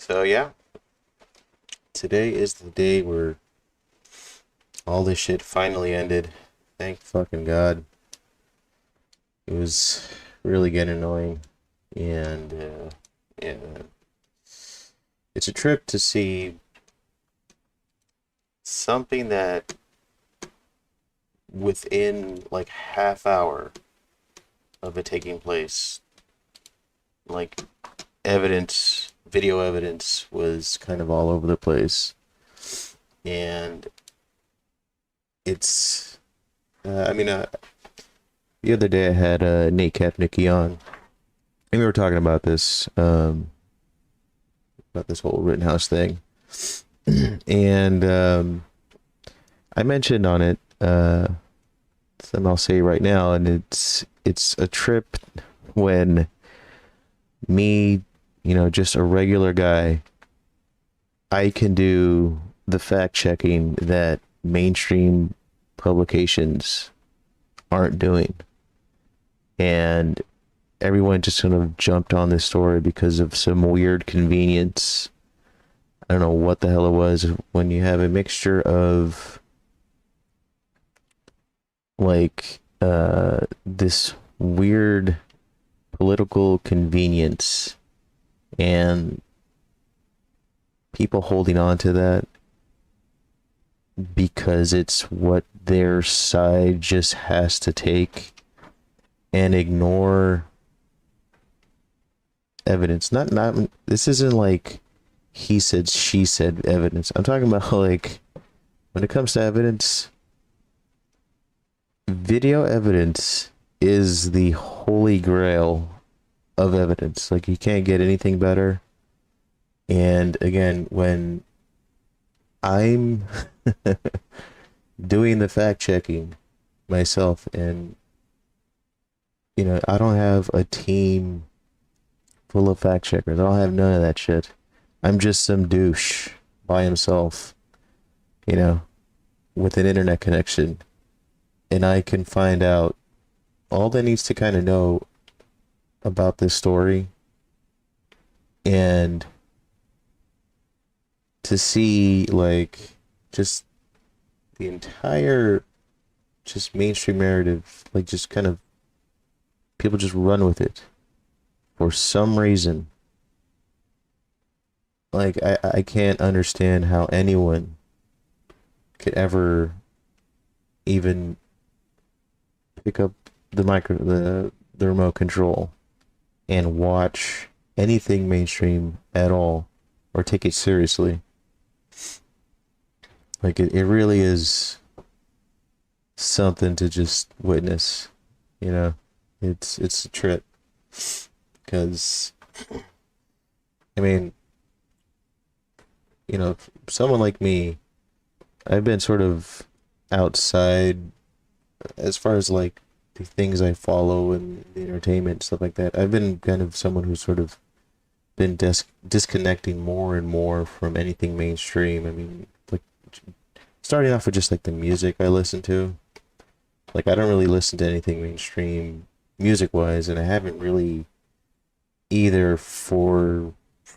So yeah, today is the day where all this shit finally ended. Thank fucking God. It was really getting annoying, and yeah, it's a trip to see something that within like half hour of it taking place, like video evidence was kind of all over the place, and it's I mean, the other day I had Nate Kapnicki on, and we were talking about this whole Rittenhouse thing, and I mentioned on it something I'll say right now, and it's a trip when me, just a regular guy, I can do the fact checking that mainstream publications aren't doing. And everyone just sort of jumped on this story because of some weird convenience. I don't know what the hell it was when you have a mixture of like this weird political convenience and people holding on to that because it's what their side just has to take and ignore evidence. Not this isn't like he said she said evidence. I'm talking about like when it comes to evidence, video evidence is the holy grail of evidence. Like you can't get anything better. And again, when I'm doing the fact checking myself, and I don't have a team full of fact checkers. I don't have none of that shit. I'm just some douche by himself, you know, with an internet connection, and I can find out all that needs to kind of know about this story, and to see like just the entire just mainstream narrative, like just kind of people just run with it for some reason. Like I can't understand how anyone could ever even pick up the remote control and watch anything mainstream at all or take it seriously. Like it really is something to just witness, you know. It's a trip because I mean, someone like me, I've been sort of outside as far as like the things I follow and the entertainment stuff like that. I've been kind of someone who's sort of been disconnecting more and more from anything mainstream. I mean, like starting off with just like the music I listen to. Like I don't really listen to anything mainstream music wise, and I haven't really either for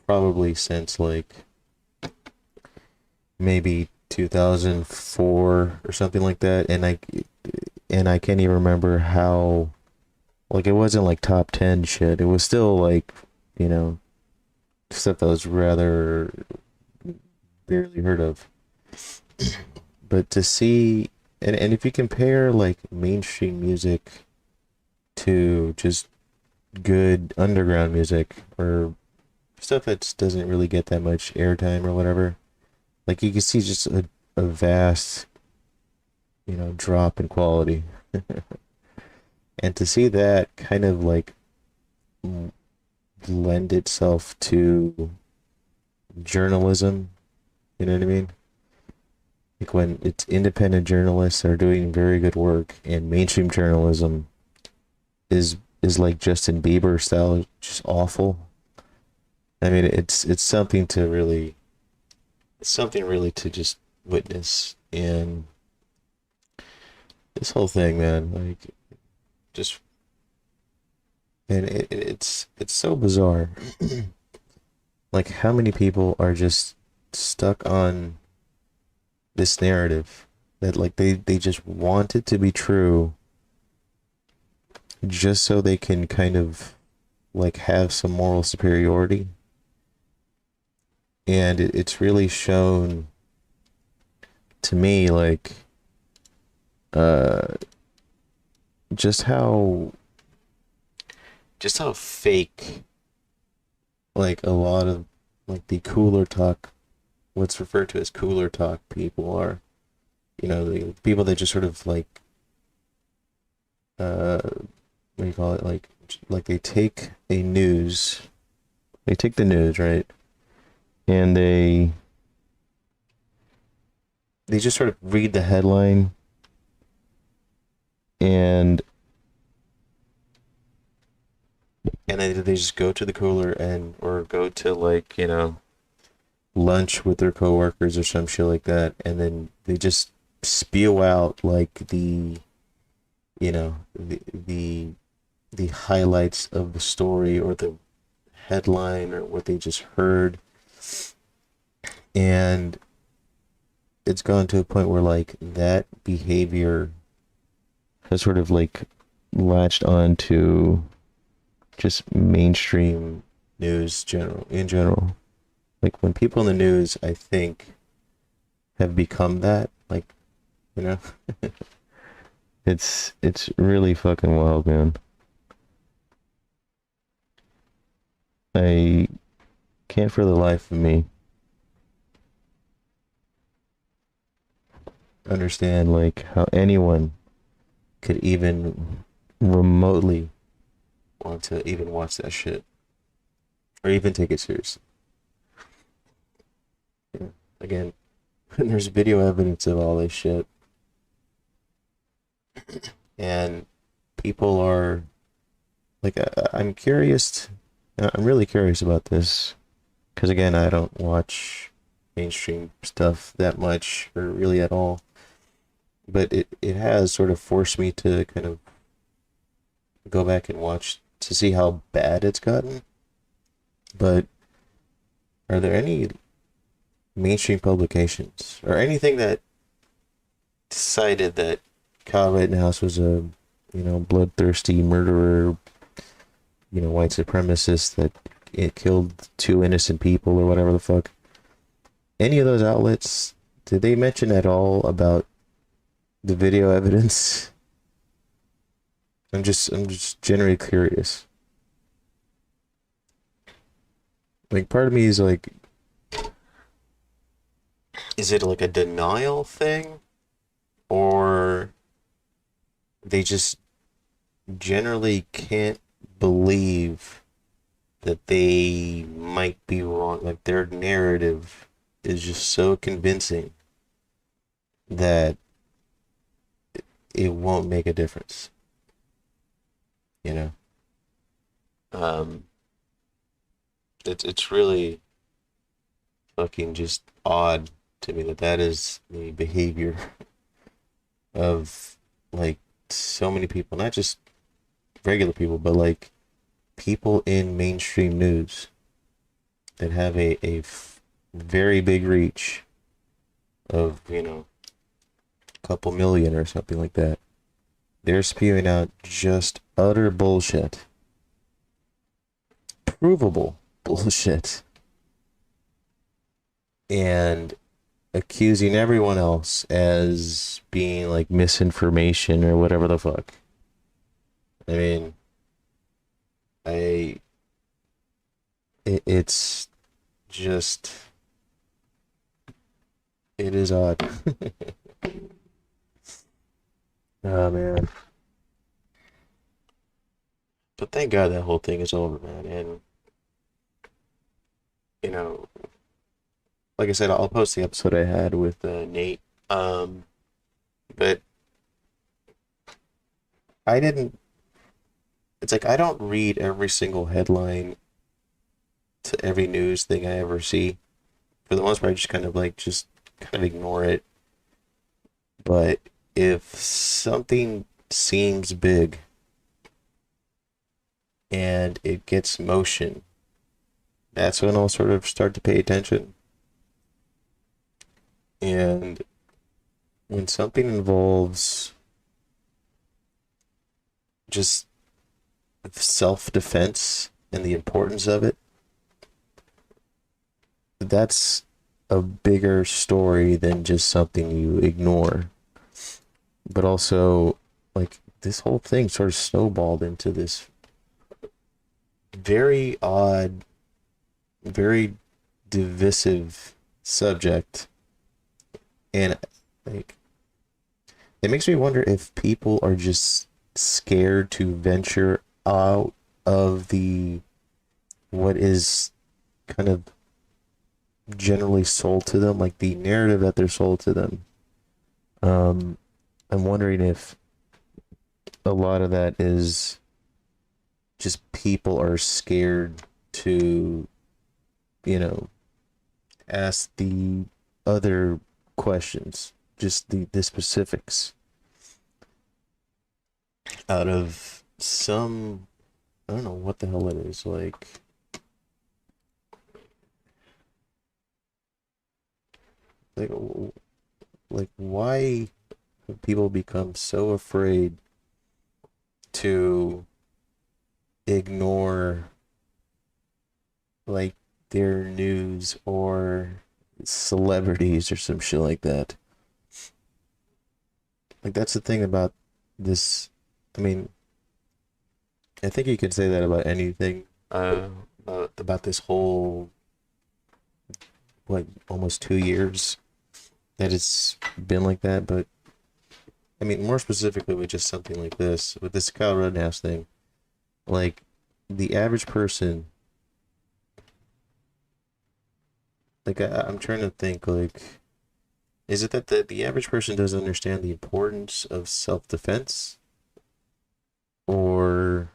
probably since like maybe 2004 or something like that, and I can't even remember how, like it wasn't like top 10 shit. It was still like, stuff that was rather barely heard of. But to see, and if you compare like mainstream music to just good underground music or stuff that doesn't really get that much airtime or whatever, like you can see just a vast, drop in quality. And to see that kind of like lend itself to journalism, you know what I mean? Like when it's independent journalists are doing very good work, and mainstream journalism is like Justin Bieber style, just awful. I mean, it's something to really, it's something really to just witness. And this whole thing, man, like just, and it's so bizarre. Like, how many people are just stuck on this narrative that, like, they just want it to be true just so they can kind of, like, have some moral superiority. And it's really shown to me, like, uh, just how fake, like, a lot of, like, the cooler talk, what's referred to as cooler talk people are. You know, the people that just sort of like, what do you call it? Like they take they take the news, right? And they just sort of read the headline, and then they just go to the cooler and or go to, like, you know, lunch with their coworkers or some shit like that, and then they just spew out, like, you know, the highlights of the story or the headline or what they just heard. And it's gone to a point where, like, that behavior has sort of, like, latched on to just mainstream news in general. Like, when people in the news, I think, have become that, like, you know, it's really fucking wild, man. I can't for the life of me understand, like, how anyone could even remotely want to even watch that shit or even take it seriously. Yeah. Again, there's video evidence of all this shit, and people are like, I'm curious. I'm really curious about this because, again, I don't watch mainstream stuff that much or really at all. But it has sort of forced me to kind of go back and watch to see how bad it's gotten. But are there any mainstream publications or anything that decided that Kyle Rittenhouse was a, you know, bloodthirsty murderer, you know, white supremacist that it killed two innocent people or whatever the fuck? Any of those outlets, did they mention at all about the video evidence? I'm just generally curious. Like, part of me is like, is it like a denial thing, or they just generally can't believe that they might be wrong? Like, their narrative is just so convincing that it won't make a difference, you know? Um, it's really fucking just odd to me that that is the behavior of, like, so many people, not just regular people, but like people in mainstream news that have very big reach of, you know, a couple million or something like that. They're spewing out just utter bullshit, provable bullshit, and accusing everyone else as being like misinformation or whatever the fuck. I mean, I it's just, it is odd. Oh man. But thank God that whole thing is over, man. And, you know, like I said, I'll post the episode I had with Nate. Um, but I didn't. It's like I don't read every single headline to every news thing I ever see. For the most part, I just kind of like just kind of ignore it. But if something seems big and it gets motion, that's when I'll sort of start to pay attention. And when something involves just self-defense and the importance of it, that's a bigger story than just something you ignore. But also, like, this whole thing sort of snowballed into this very odd, very divisive subject. And, like, it makes me wonder if people are just scared to venture out of the what is kind of generally sold to them, like the narrative that they're sold to them. Um, I'm wondering if a lot of that is just people are scared to, you know, ask the other questions, just the specifics out of some, I don't know what the hell it is, like like why have people become so afraid to ignore like their news or celebrities or some shit like that. Like that's the thing about this. I mean, I think you could say that about anything. About this whole what almost 2 years that it's been like that. But I mean, more specifically with just something like this, with this Kyle Rittenhouse thing, like the average person, like I'm trying to think, like, is it that the average person doesn't understand the importance of self-defense, or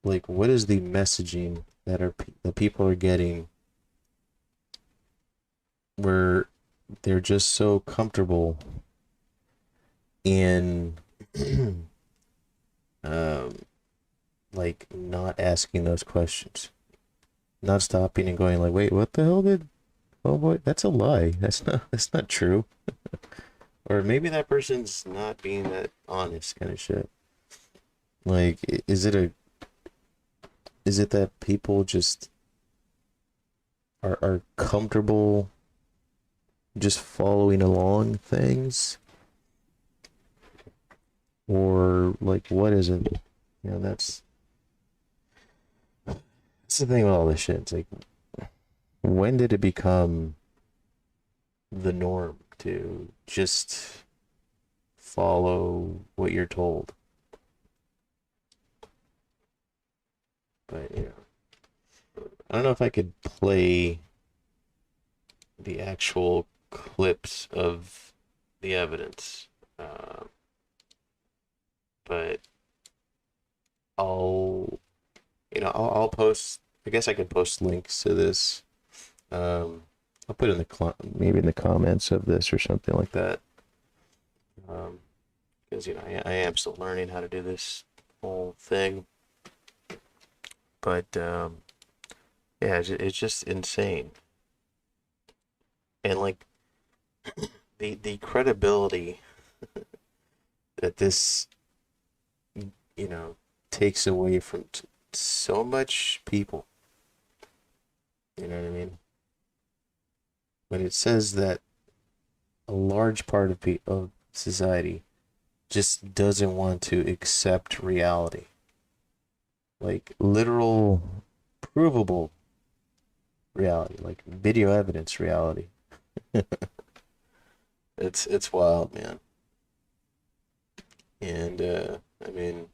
like what is the messaging that people are getting where they're just so comfortable in um like not asking those questions, not stopping and going like, wait, what the hell did, oh boy, that's a lie, that's not true. Or maybe that person's not being that honest, kind of shit. Like is it that people just are comfortable just following along things, or like what is it? You know, that's the thing with all this shit. It's like, when did it become the norm to just follow what you're told? But you know, I don't know if I could play the actual clips of the evidence, uh, but I'll, I'll post. I guess I could post links to this. Um, I'll put in maybe in the comments of this or something like that. Because I am still learning how to do this whole thing, but yeah, it's just insane, and like the credibility that this you know takes away from so much people. You know what I mean? When it says that a large part of society just doesn't want to accept reality, like literal, provable reality, like video evidence reality. It's wild, man. And I mean,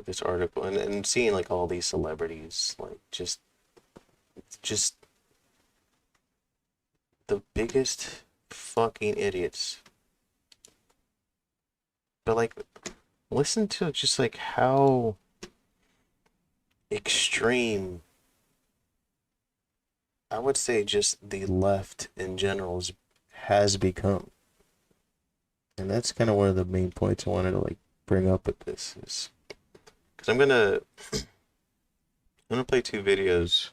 this article and seeing like all these celebrities, like just the biggest fucking idiots. But like, listen to just like how extreme, I would say, just the left in general has become. And that's kind of one of the main points I wanted to like bring up with this is because I'm gonna play two videos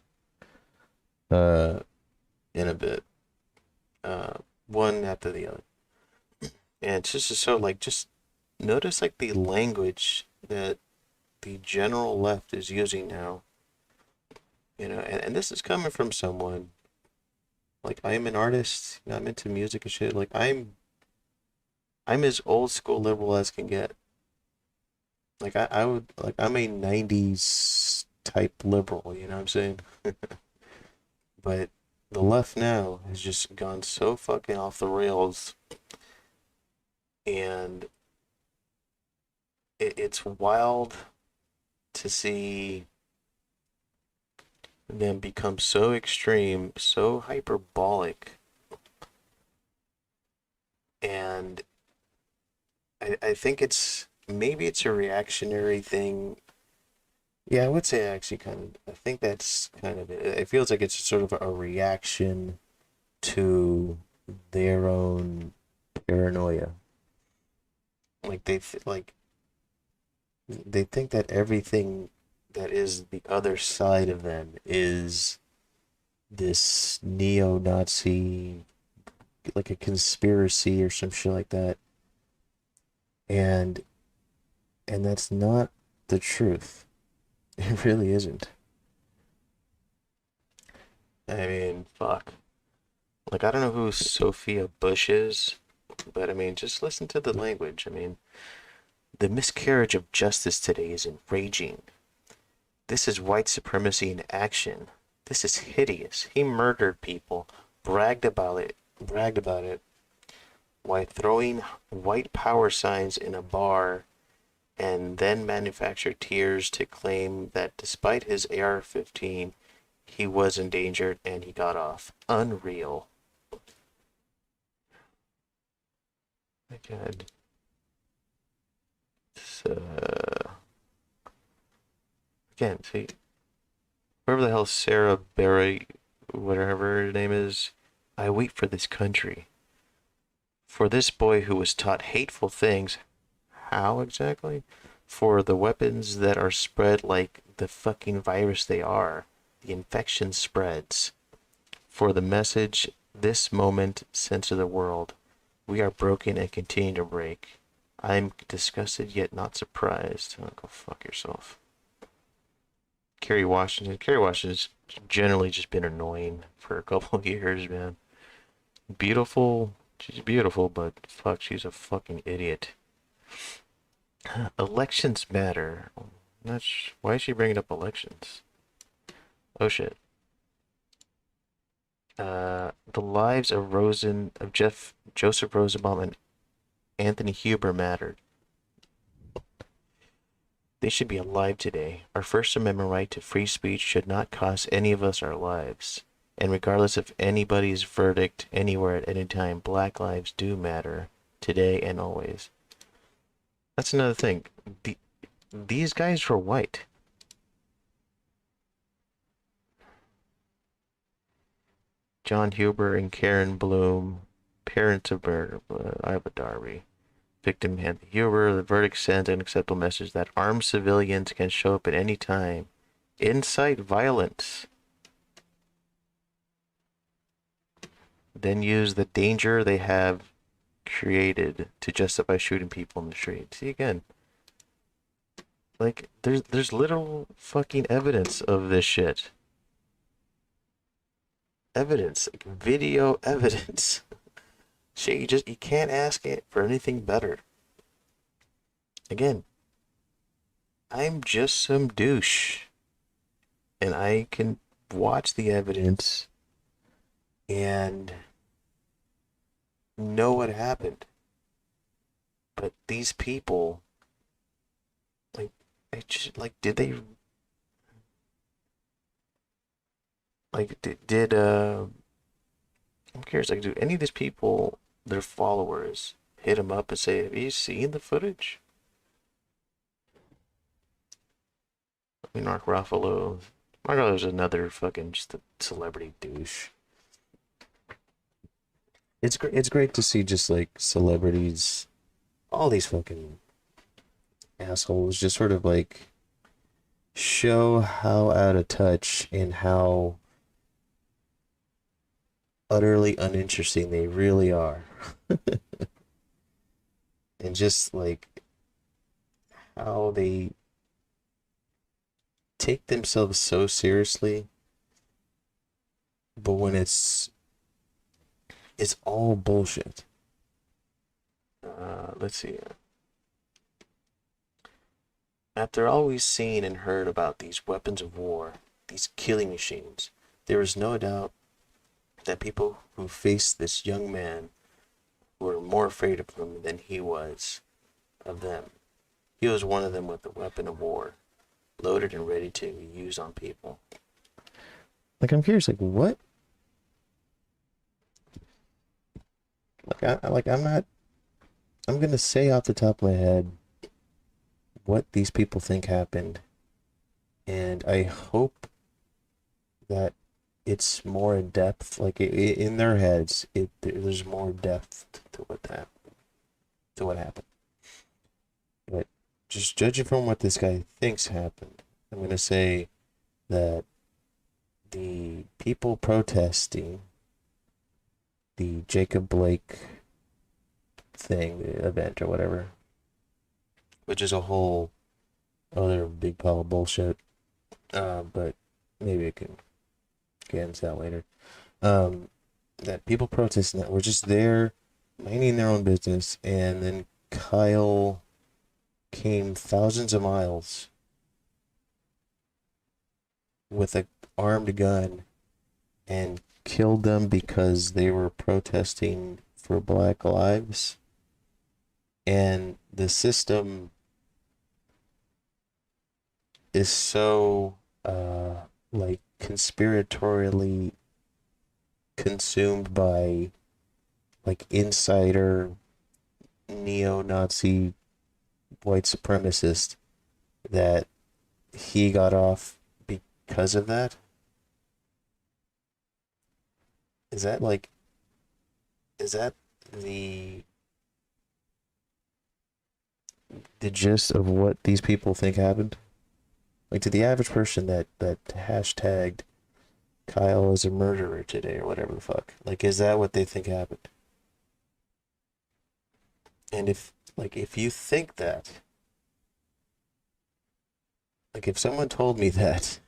uh in a bit. Uh One after the other. And it's just so like just notice like the language that the general left is using now. And this is coming from someone like I am an artist, I'm into music and shit. Like I'm as old school liberal as can get. Like I would like I'm a 90s type liberal, you know what I'm saying? But the left now has just gone so fucking off the rails, and it's wild to see them become so extreme, so hyperbolic, and I think it's maybe it's a reactionary thing. Yeah, I would say actually kind of. I think that's kind of it. It feels like it's sort of a reaction to their own paranoia. Like they think that everything that is the other side of them is this neo-Nazi, like a conspiracy or some shit like that. And that's not the truth. It really isn't. I mean, fuck. Like I don't know who Sophia Bush is, but I mean, just listen to the language. I mean, the miscarriage of justice today is enraging. This is white supremacy in action. This is hideous. He murdered people, bragged about it, while throwing white power signs in a bar, and then manufactured tears to claim that despite his AR-15, he was endangered and he got off. Unreal. My God. So, again, see, whoever the hell Sarah Berry, whatever her name is, I wait for this country. For this boy who was taught hateful things. How exactly? For the weapons that are spread like the fucking virus they are. The infection spreads. For the message this moment sends to the world. We are broken and continue to break. I am disgusted yet not surprised. Oh, go fuck yourself. Kerry Washington. Kerry Washington's generally just been annoying for a couple of years, man. Beautiful. She's beautiful, but fuck, she's a fucking idiot. Elections matter. Why is she bringing up elections? Oh shit. The lives of Joseph Rosenbaum and Anthony Huber mattered. They should be alive today. Our First Amendment right to free speech should not cost any of us our lives. And regardless of anybody's verdict anywhere at any time, black lives do matter today and always. That's another thing. These guys were white. John Huber and Karen Bloom, parents of Iva Darby. Victim Anthony Huber, the verdict sends an acceptable message that armed civilians can show up at any time, incite violence, then use the danger they have created to justify shooting people in the street. See again, like there's literal fucking evidence of this shit. Evidence, like video evidence. Shit, you can't ask it for anything better. Again, I'm just some douche, and I can watch the evidence and know what happened. But these people, like, did they, like, I'm curious, like, do any of these people, their followers, hit them up and say, have you seen the footage? I mean, Mark Ruffalo's another fucking just a celebrity douche. It's great to see just like celebrities, all these fucking assholes, just sort of like show how out of touch and how utterly uninteresting they really are. And just like how they take themselves so seriously, but when it's all bullshit. Let's see. After all we've seen and heard about these weapons of war, these killing machines, there is no doubt that people who faced this young man were more afraid of him than he was of them. He was one of them with a weapon of war, loaded and ready to be used on people. Like, I'm curious, like, what? I'm not. I'm gonna say off the top of my head what these people think happened, and I hope that it's more in depth. Like in their heads, there's more depth to what happened. But just judging from what this guy thinks happened, I'm gonna say that the people protesting the Jacob Blake thing, the event or whatever, which is a whole other big pile of bullshit. But maybe I can get into that later. That people protesting that were just there, minding their own business, and then Kyle came thousands of miles with a armed gun and killed them because they were protesting for Black lives. And the system is so like conspiratorially consumed by like insider neo-Nazi white supremacist that he got off because of that. Is that like is that the the gist of what these people think happened? Like to the average person that hashtagged Kyle is a murderer today or whatever the fuck. Like is that what they think happened? And if you think that, like if someone told me that,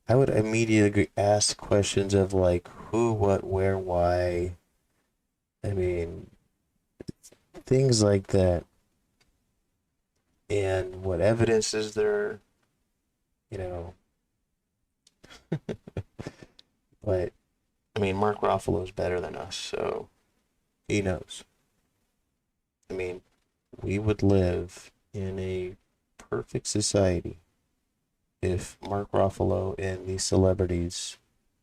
I would immediately ask questions of like who, what, where, why. I mean, things like that. And what evidence is there, you know? But I mean, Mark Ruffalo's better than us, so he knows. I mean, we would live in a perfect society if Mark Ruffalo and these celebrities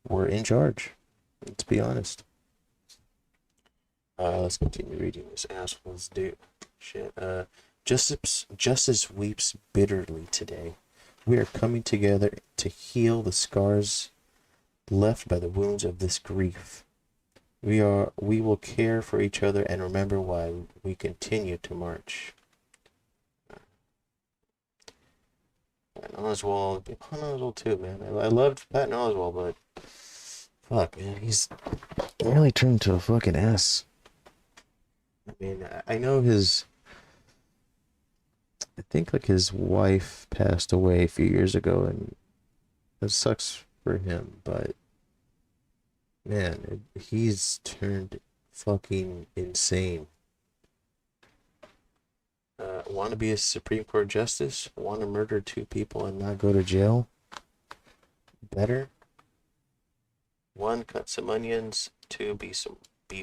were in charge. Let's be honest. Let's continue reading this asshole's dude. Shit. Justice weeps bitterly today. We are coming together to heal the scars left by the wounds of this grief. We will care for each other and remember why we continue to march. Patton Oswalt too, man. I loved Patton Oswalt, but fuck, man, he's really turned into a fucking ass. I mean, I know I think like his wife passed away a few years ago, and it sucks for him, but man, he's turned fucking insane. Want to be a Supreme Court justice? Want to murder two people and not go to jail? Better. One, cut some onions. Two, be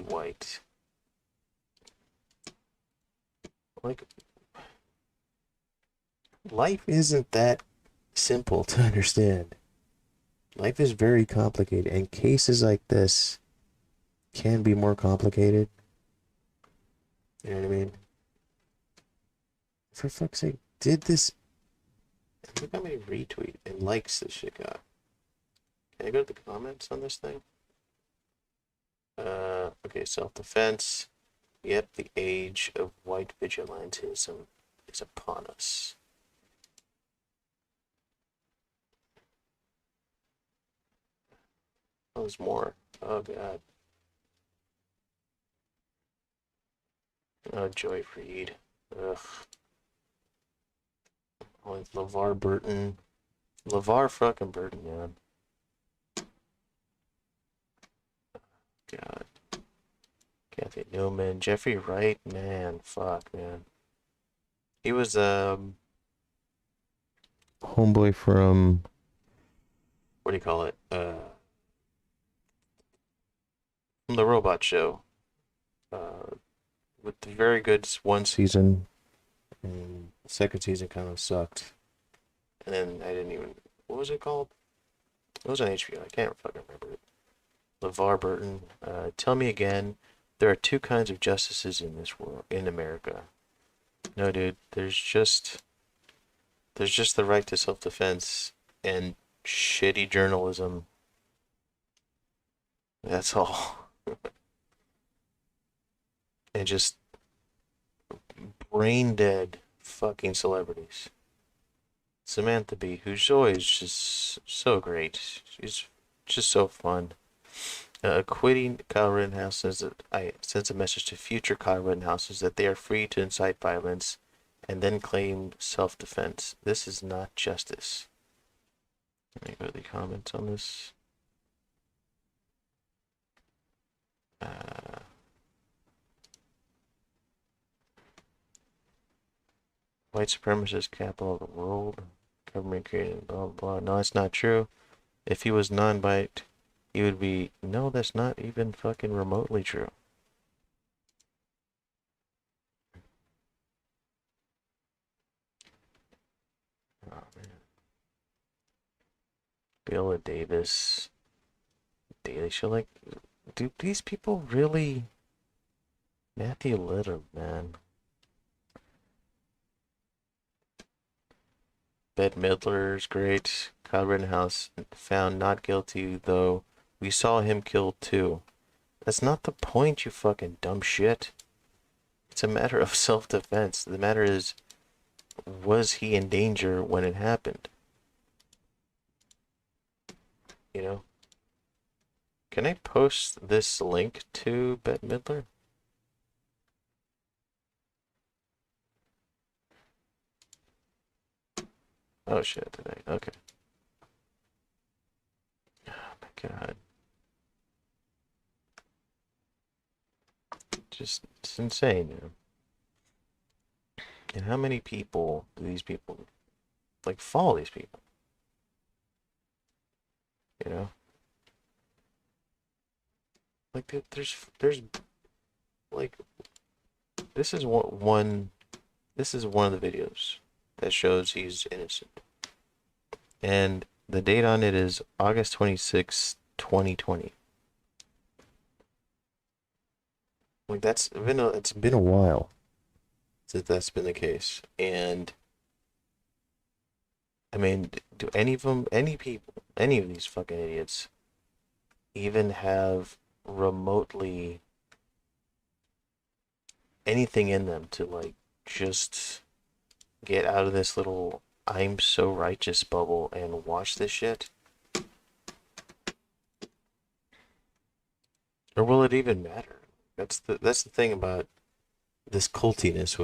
white. Like, life isn't that simple to understand. Life is very complicated, and cases like this can be more complicated. You know what I mean? For fuck's sake, did this... Look how many retweets and likes this shit got. Can I go to the comments on this thing? Okay, self-defense. Yep, the age of white vigilantism is upon us. Oh, there's more. Oh god. Oh, Joy Freed. Ugh. Oh, it's LeVar Burton. LeVar fucking Burton, man. God. Kathy Newman. Jeffrey Wright, man. Fuck, man. He was, homeboy from, what do you call it? From the Robot Show. Uh, with the very good one season. And the second season kind of sucked. And then I didn't even, what was it called? It was on HBO. I can't fucking remember it. LeVar Burton. Tell me again. There are two kinds of justices in this world, in America. No, dude. There's just the right to self-defense and shitty journalism. That's all. And just brain dead fucking celebrities. Samantha Bee, who's always just so great. She's just so fun. Quitting Kyle Rittenhouse sends a message to future Kyle Rittenhouses that they are free to incite violence and then claim self-defense. This is not justice. Let me go to the comments on this. White supremacist capital of the world. Government created blah blah. No, that's not true. If he was non-white, he would be. No, that's not even fucking remotely true. Oh man. Bill Davis. Daily Show, like, do these people really? Matthew Litter, man. Bette Midler's great. Kyle Rittenhouse found not guilty, though we saw him killed too. That's not the point, you fucking dumb shit. It's a matter of self-defense. The matter is, was he in danger when it happened? You know? Can I post this link to Bette Midler? Oh shit, today. Okay. Oh my god. Just, it's insane, man. And how many people do these people, like, follow these people? You know? Like, there's, like, this is this is one of the videos that shows he's innocent. And the date on it is August 26, 2020. Like, it's been a while since that's been the case. And I mean, do any of them, any people, any of these fucking idiots even have remotely anything in them to, like, just get out of this little I'm so righteous bubble and watch this shit? Or will it even matter? That's the thing about this cultiness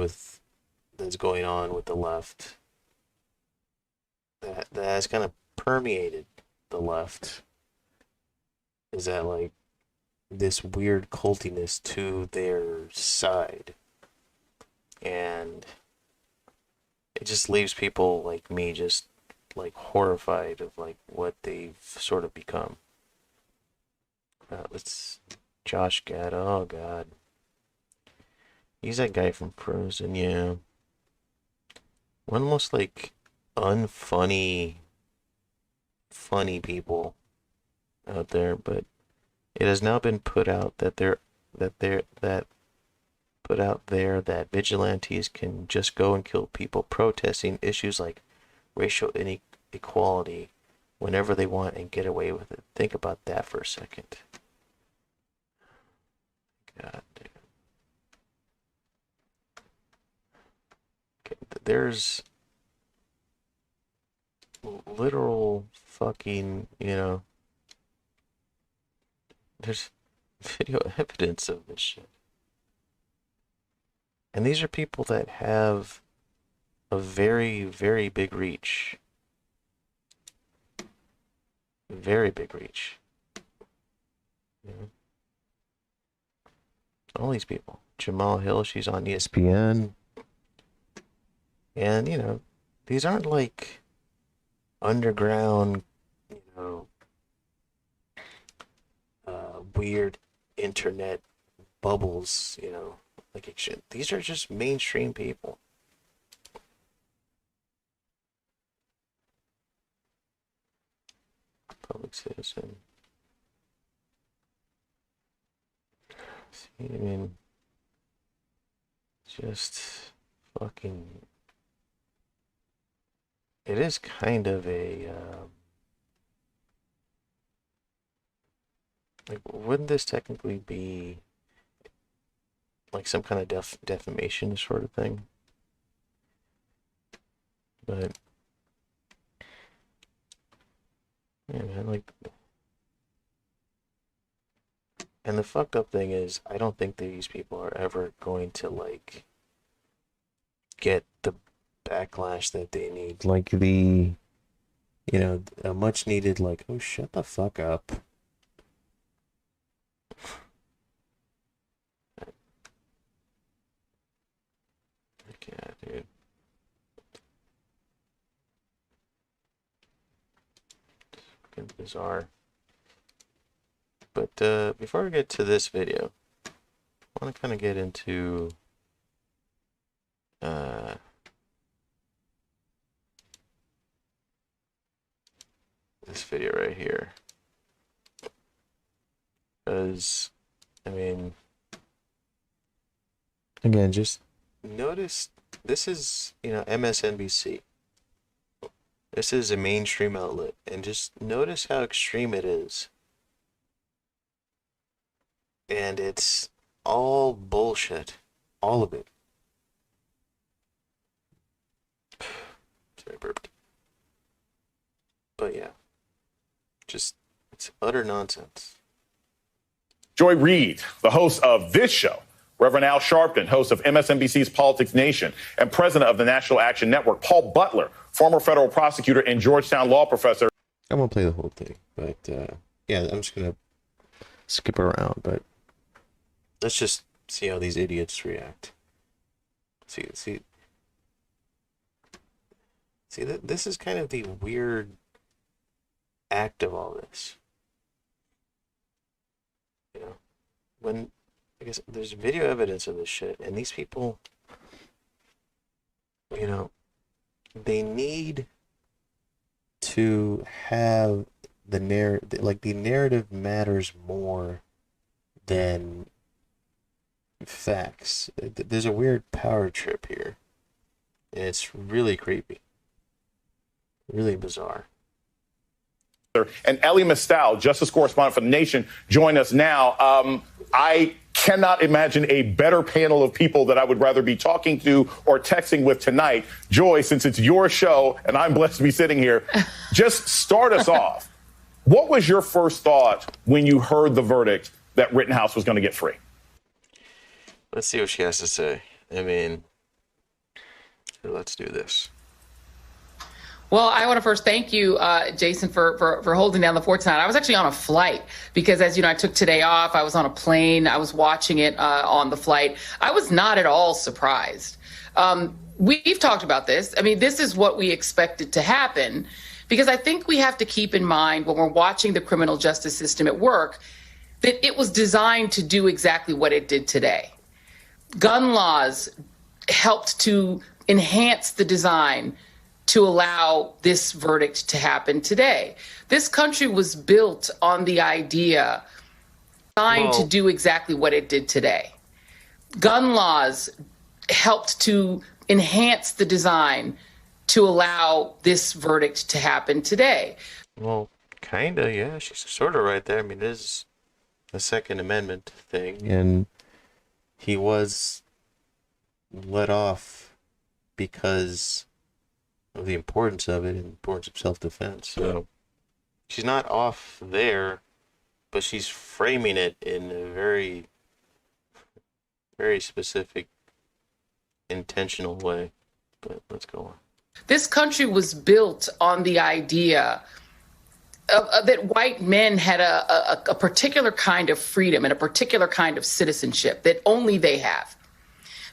that's going on with the left, that has kind of permeated the left, is that, like, this weird cultiness to their side, and it just leaves people like me just, like, horrified of, like, what they've sort of become. Let's Josh Gad. Oh god, he's that guy from Frozen. Yeah, one of the most, like, unfunny funny people out there. But it has now been put out that vigilantes can just go and kill people protesting issues like racial inequality whenever they want and get away with it. Think about that for a second. God damn. Okay, there's literal fucking, There's video evidence of this shit. And these are people that have a very, very big reach. Very big reach. You know? All these people. Jamal Hill, she's on ESPN. And, you know, these aren't like underground, you know, weird internet bubbles, you know, like these are just mainstream people. Public citizen. See, I mean, just fucking. It is kind of a. Like, wouldn't this technically be like some kind of defamation sort of thing? But yeah, man, like, and the fucked up thing is, I don't think these people are ever going to like get the backlash that they need. Like the, you know, a much needed like, oh, shut the fuck up. Yeah, dude. Fucking bizarre. But before we get to this video, I want to kind of get into this video right here. Because, I mean, again, just notice this is, you know, MSNBC. This is a mainstream outlet. And just notice how extreme it is. And it's all bullshit. All of it. Sorry, I burped. But yeah. Just, it's utter nonsense. Joy Reid, the host of this show, Reverend Al Sharpton, host of MSNBC's Politics Nation, and president of the National Action Network, Paul Butler, former federal prosecutor and Georgetown law professor. I won't play the whole thing, but yeah, I'm just going to skip around, but let's just see how these idiots react. See, this is kind of the weird act of all this. You know, when I guess there's video evidence of this shit, and these people, you know, they need to have the narrative, like the narrative matters more than facts. There's a weird power trip here, and it's really creepy, really bizarre. And Ellie Mistal, justice correspondent for The Nation, join us now. I cannot imagine a better panel of people that I would rather be talking to or texting with tonight. Joy, since it's your show and I'm blessed to be sitting here, just start us off. What was your first thought when you heard the verdict that Rittenhouse was going to get free? Let's see what she has to say. I mean, let's do this. Well, I want to first thank you, Jason, for holding down the fort tonight. I was actually on a flight because, as you know, I took today off. I was on a plane. I was watching it on the flight. I was not at all surprised. We've talked about this. I mean, this is what we expected to happen, because I think we have to keep in mind when we're watching the criminal justice system at work that it was designed to do exactly what it did today. Gun laws helped to enhance the design to allow this verdict to happen today. This country was built on the idea, designed to do exactly what it did today. Gun laws helped to enhance the design to allow this verdict to happen today. Well, kinda, yeah. She's sort of right there. I mean, it is a Second Amendment thing, and he was let off because of the importance of it and the importance of self-defense. So she's not off there but she's framing it in a very, very specific, intentional way. But let's go on. This country was built on the idea that white men had a particular kind of freedom and a particular kind of citizenship that only they have.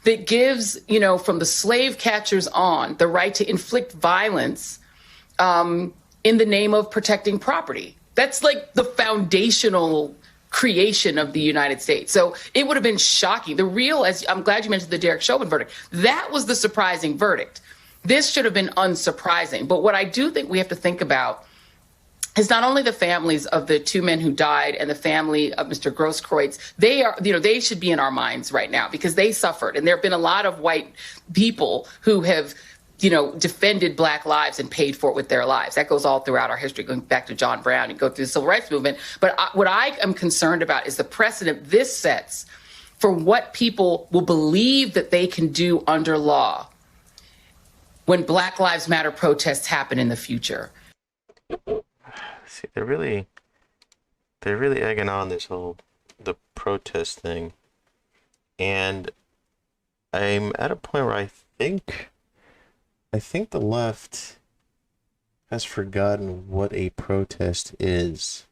That gives, from the slave catchers on, the right to inflict violence in the name of protecting property. That's like the foundational creation of the United States. So it would have been shocking. I'm glad you mentioned the Derek Chauvin verdict. That was the surprising verdict. This should have been unsurprising. But what I do think we have to think about is not only the families of the two men who died and the family of Mr. Grosskreutz. They should be in our minds right now because they suffered. And there have been a lot of white people who have, defended Black lives and paid for it with their lives. That goes all throughout our history, going back to John Brown and go through the Civil Rights Movement. But what I am concerned about is the precedent this sets for what people will believe that they can do under law when Black Lives Matter protests happen in the future. See, they're really egging on the protest thing, and I'm at a point where I think the left has forgotten what a protest is.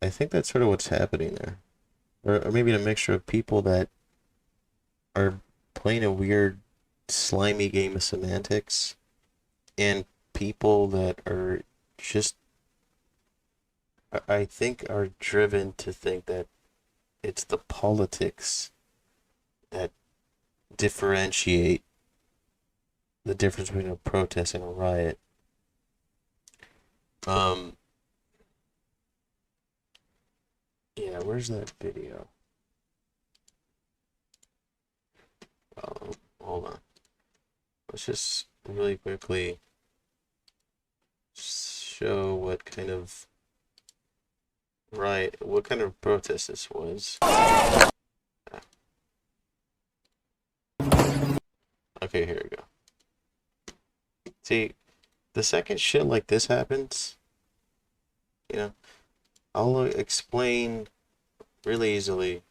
I think that's sort of what's happening there, or maybe a mixture of people that are playing a weird, slimy game of semantics, and people that are just, I think, are driven to think that it's the politics that differentiate the difference between a protest and a riot. Yeah, where's that video? Oh, hold on. Let's just really quickly show what kind of protest this was. Okay, here we go. See, the second shit like this happens, I'll explain really easily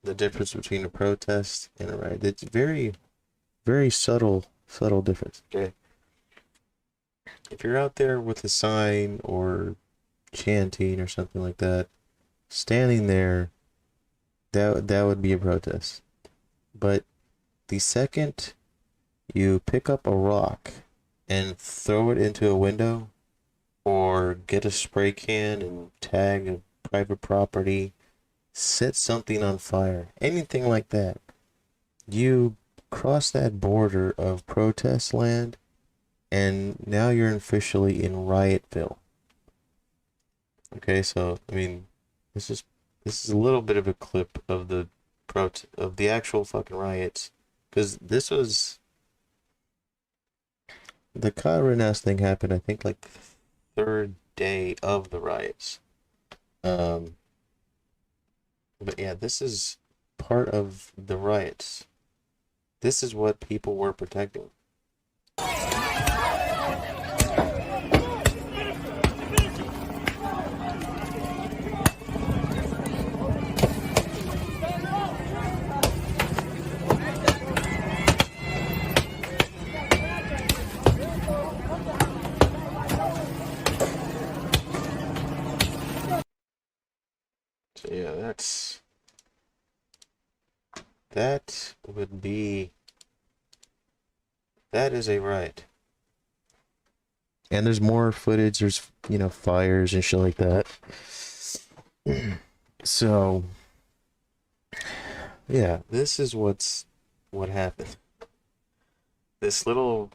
the difference between a protest and a riot. It's very, very subtle difference, okay? If you're out there with a sign or chanting or something like that, standing there, that would be a protest. But the second you pick up a rock and throw it into a window, or get a spray can and tag a private property, set something on fire, anything like that, you cross that border of protest land, and now you're officially in Riotville. Okay, so this is a little bit of a clip of the actual fucking riots, because this was the Kyle Rittenhouse thing happened, I think, like the third day of the riots. But yeah, this is part of the riots. This is what people were protecting. So yeah, that is a riot. And there's more footage, there's, fires and shit like that. So, yeah, this is what happened. This little,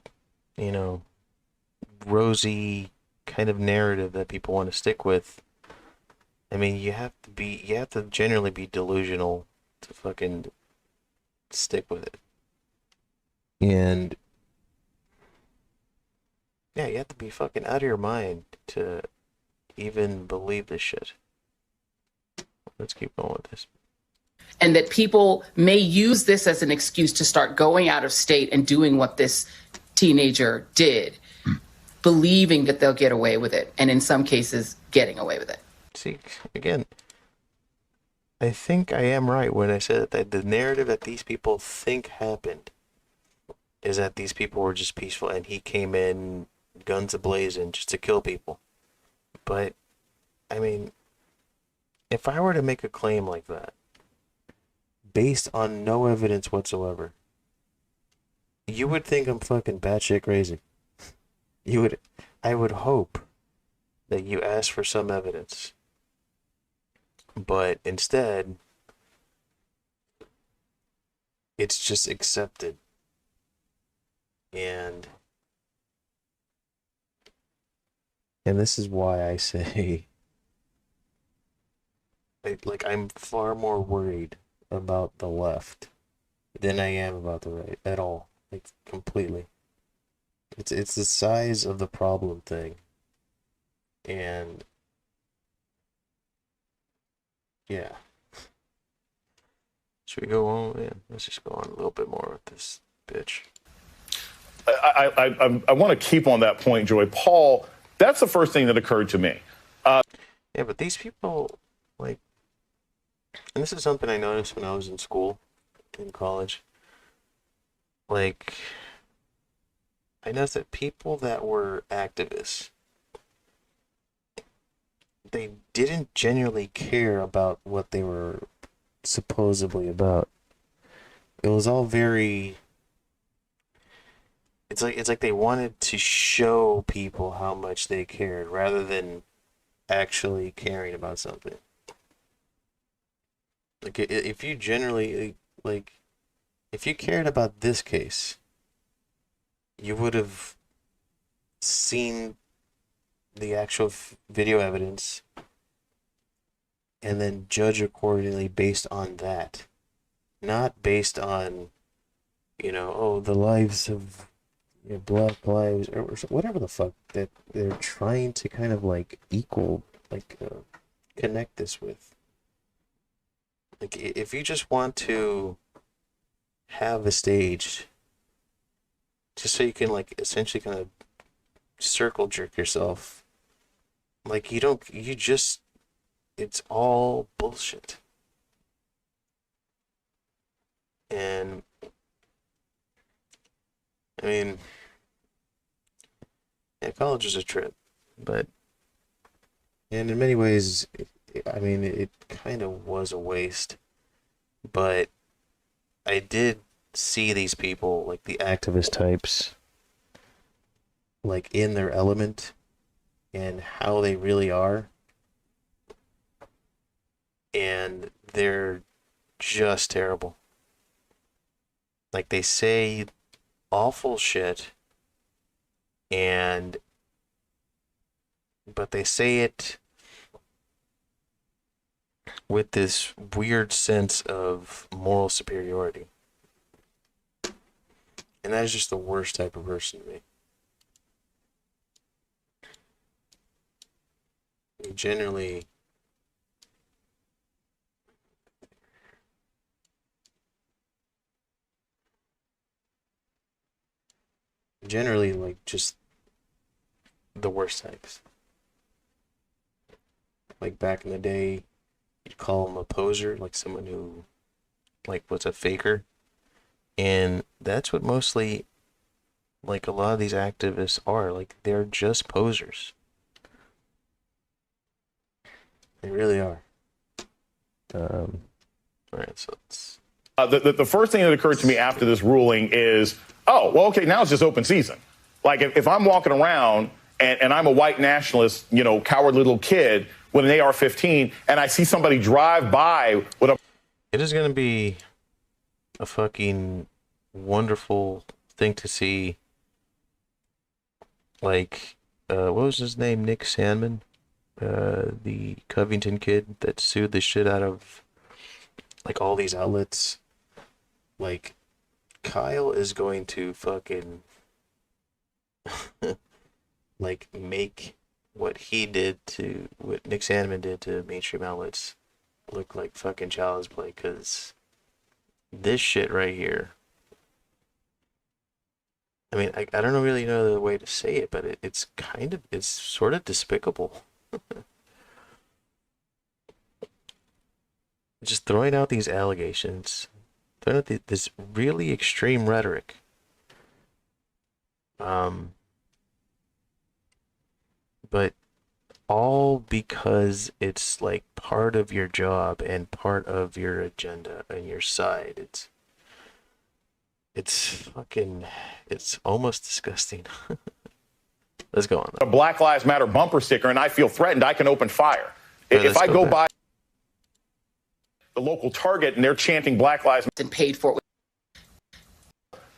rosy kind of narrative that people want to stick with. You have to generally be delusional to fucking stick with it. And yeah, you have to be fucking out of your mind to even believe this shit. Let's keep going with this. And that people may use this as an excuse to start going out of state and doing what this teenager did, believing that they'll get away with it, and in some cases, getting away with it. See, again, I think I am right when I said that the narrative that these people think happened is that these people were just peaceful and he came in guns a-blazing just to kill people. But, I mean, if I were to make a claim like that, based on no evidence whatsoever, you would think I'm fucking batshit crazy. You would, I would hope that you ask for some evidence. But instead, it's just accepted. And this is why I say, like, I'm far more worried about the left than I am about the right at all. Like, completely. It's the size of the problem thing. And yeah. Should we go on? Yeah, let's just go on a little bit more with this bitch. I want to keep on that point, Joy. Paul, that's the first thing that occurred to me. Yeah, but these people, like, and this is something I noticed when I was in school, in college. Like, I noticed that people that were activists, they didn't genuinely care about what they were supposedly about. It was all very, it's like they wanted to show people how much they cared rather than actually caring about something. Like, if you generally, like, if you cared about this case, you would have seen the actual video evidence and then judge accordingly based on that. Not based on, oh, the lives of black lives or whatever the fuck that they're trying to kind of like equal, like connect this with. Like, if you just want to have a stage just so you can, like, essentially kind of circle jerk yourself, like, it's all bullshit. And I mean, yeah, college is a trip, and in many ways, it kind of was a waste. But I did see these people, like the activist types, like in their element and how they really are. And they're just terrible. Like, they say awful shit, but they say it with this weird sense of moral superiority. And that is just the worst type of person to me. Generally, like, just the worst types. Like, back in the day, you'd call them a poser, like someone who, like, was a faker. And that's what mostly, like, a lot of these activists are. Like, they're just posers. They really are. All right, so let's... The first thing that occurred to me after this ruling is, oh, well, okay, now it's just open season. Like, if I'm walking around and I'm a white nationalist, coward little kid with an AR-15, and I see somebody drive by with a... It is going to be a fucking wonderful thing to see. Like, what was his name? Nick Sandman? The Covington kid that sued the shit out of, like, all these outlets. Like, Kyle is going to fucking like, make what Nick Sandman did to mainstream outlets look like fucking child's play, because this shit right here, I mean, I don't really know the way to say it, but it's sort of despicable. just throwing out these allegations, throwing out this really extreme rhetoric. But all because it's like part of your job and part of your agenda and your side. It's almost disgusting. Let's go on. A Black Lives Matter bumper sticker and I feel threatened, I can open fire. Right, if I go by the local Target and they're chanting Black Lives Matter and paid for it.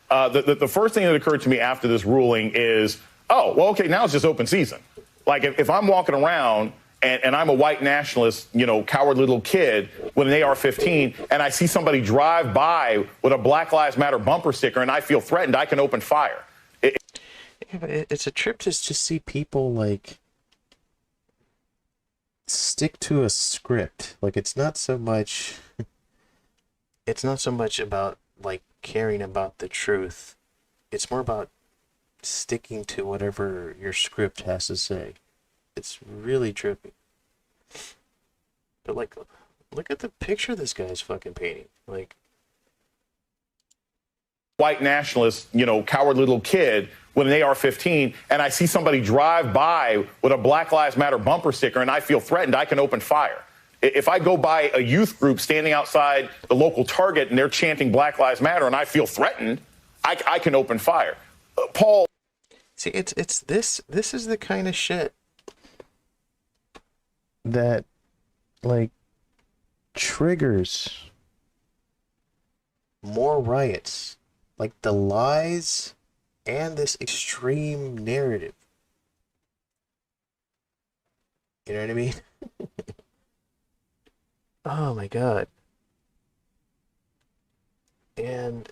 The first thing that occurred to me after this ruling is, oh, well, okay, now it's just open season. Like if I'm walking around and I'm a white nationalist, you know, coward little kid with an AR-15, and I see somebody drive by with a Black Lives Matter bumper sticker and I feel threatened, I can open fire. It's a trip to just see people like stick to a script. Like it's not so much about like caring about the truth. It's more about sticking to whatever your script has to say. It's really trippy. But like, look at the picture this guy's fucking painting. Like, white nationalist, you know, coward little kid with an AR-15, and I see somebody drive by with a Black Lives Matter bumper sticker and I feel threatened, I can open fire. If I go by a youth group standing outside the local Target and they're chanting Black Lives Matter and I feel threatened, I can open fire. Paul. See, it's this is the kind of shit that like triggers more riots. Like the lies and this extreme narrative. You know what I mean? Oh my god. And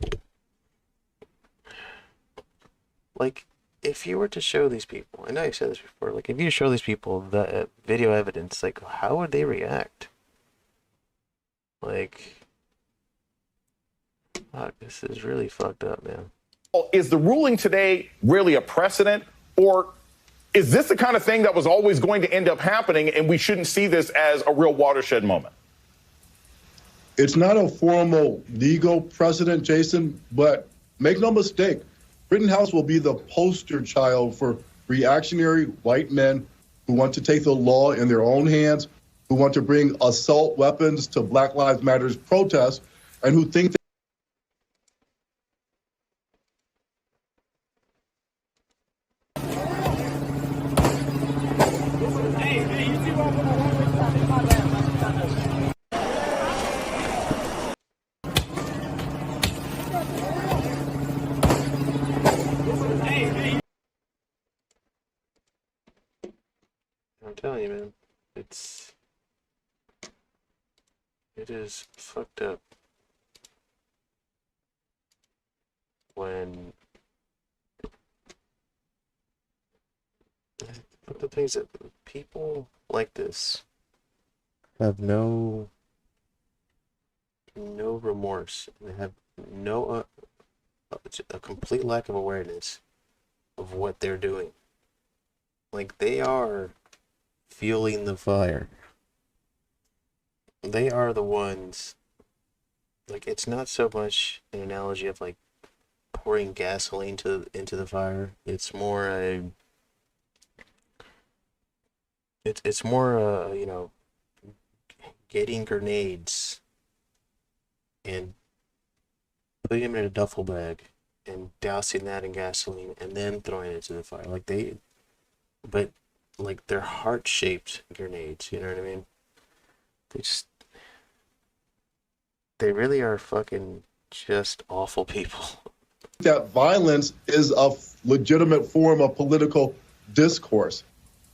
like if you were to show these people, I know you said this before, like if you show these people the video evidence, like how would they react? Like, fuck, this is really fucked up, man. Is the ruling today really a precedent, or is this the kind of thing that was always going to end up happening and we shouldn't see this as a real watershed moment? It's not a formal legal precedent, Jason, but make no mistake, Rittenhouse will be the poster child for reactionary white men who want to take the law in their own hands, who want to bring assault weapons to Black Lives Matter's protests, and who think that I'm telling you, man, it is fucked up when the things that people like this have no remorse. They have no a complete lack of awareness of what they're doing. Like they are fueling the fire. They are the ones. Like it's not so much an analogy of like pouring gasoline into the fire. It's more you know, getting grenades and putting them in a duffel bag and dousing that in gasoline and then throwing it into the fire. But like they're heart-shaped grenades, you know what I mean? They really are fucking just awful people. that violence is a legitimate form of political discourse.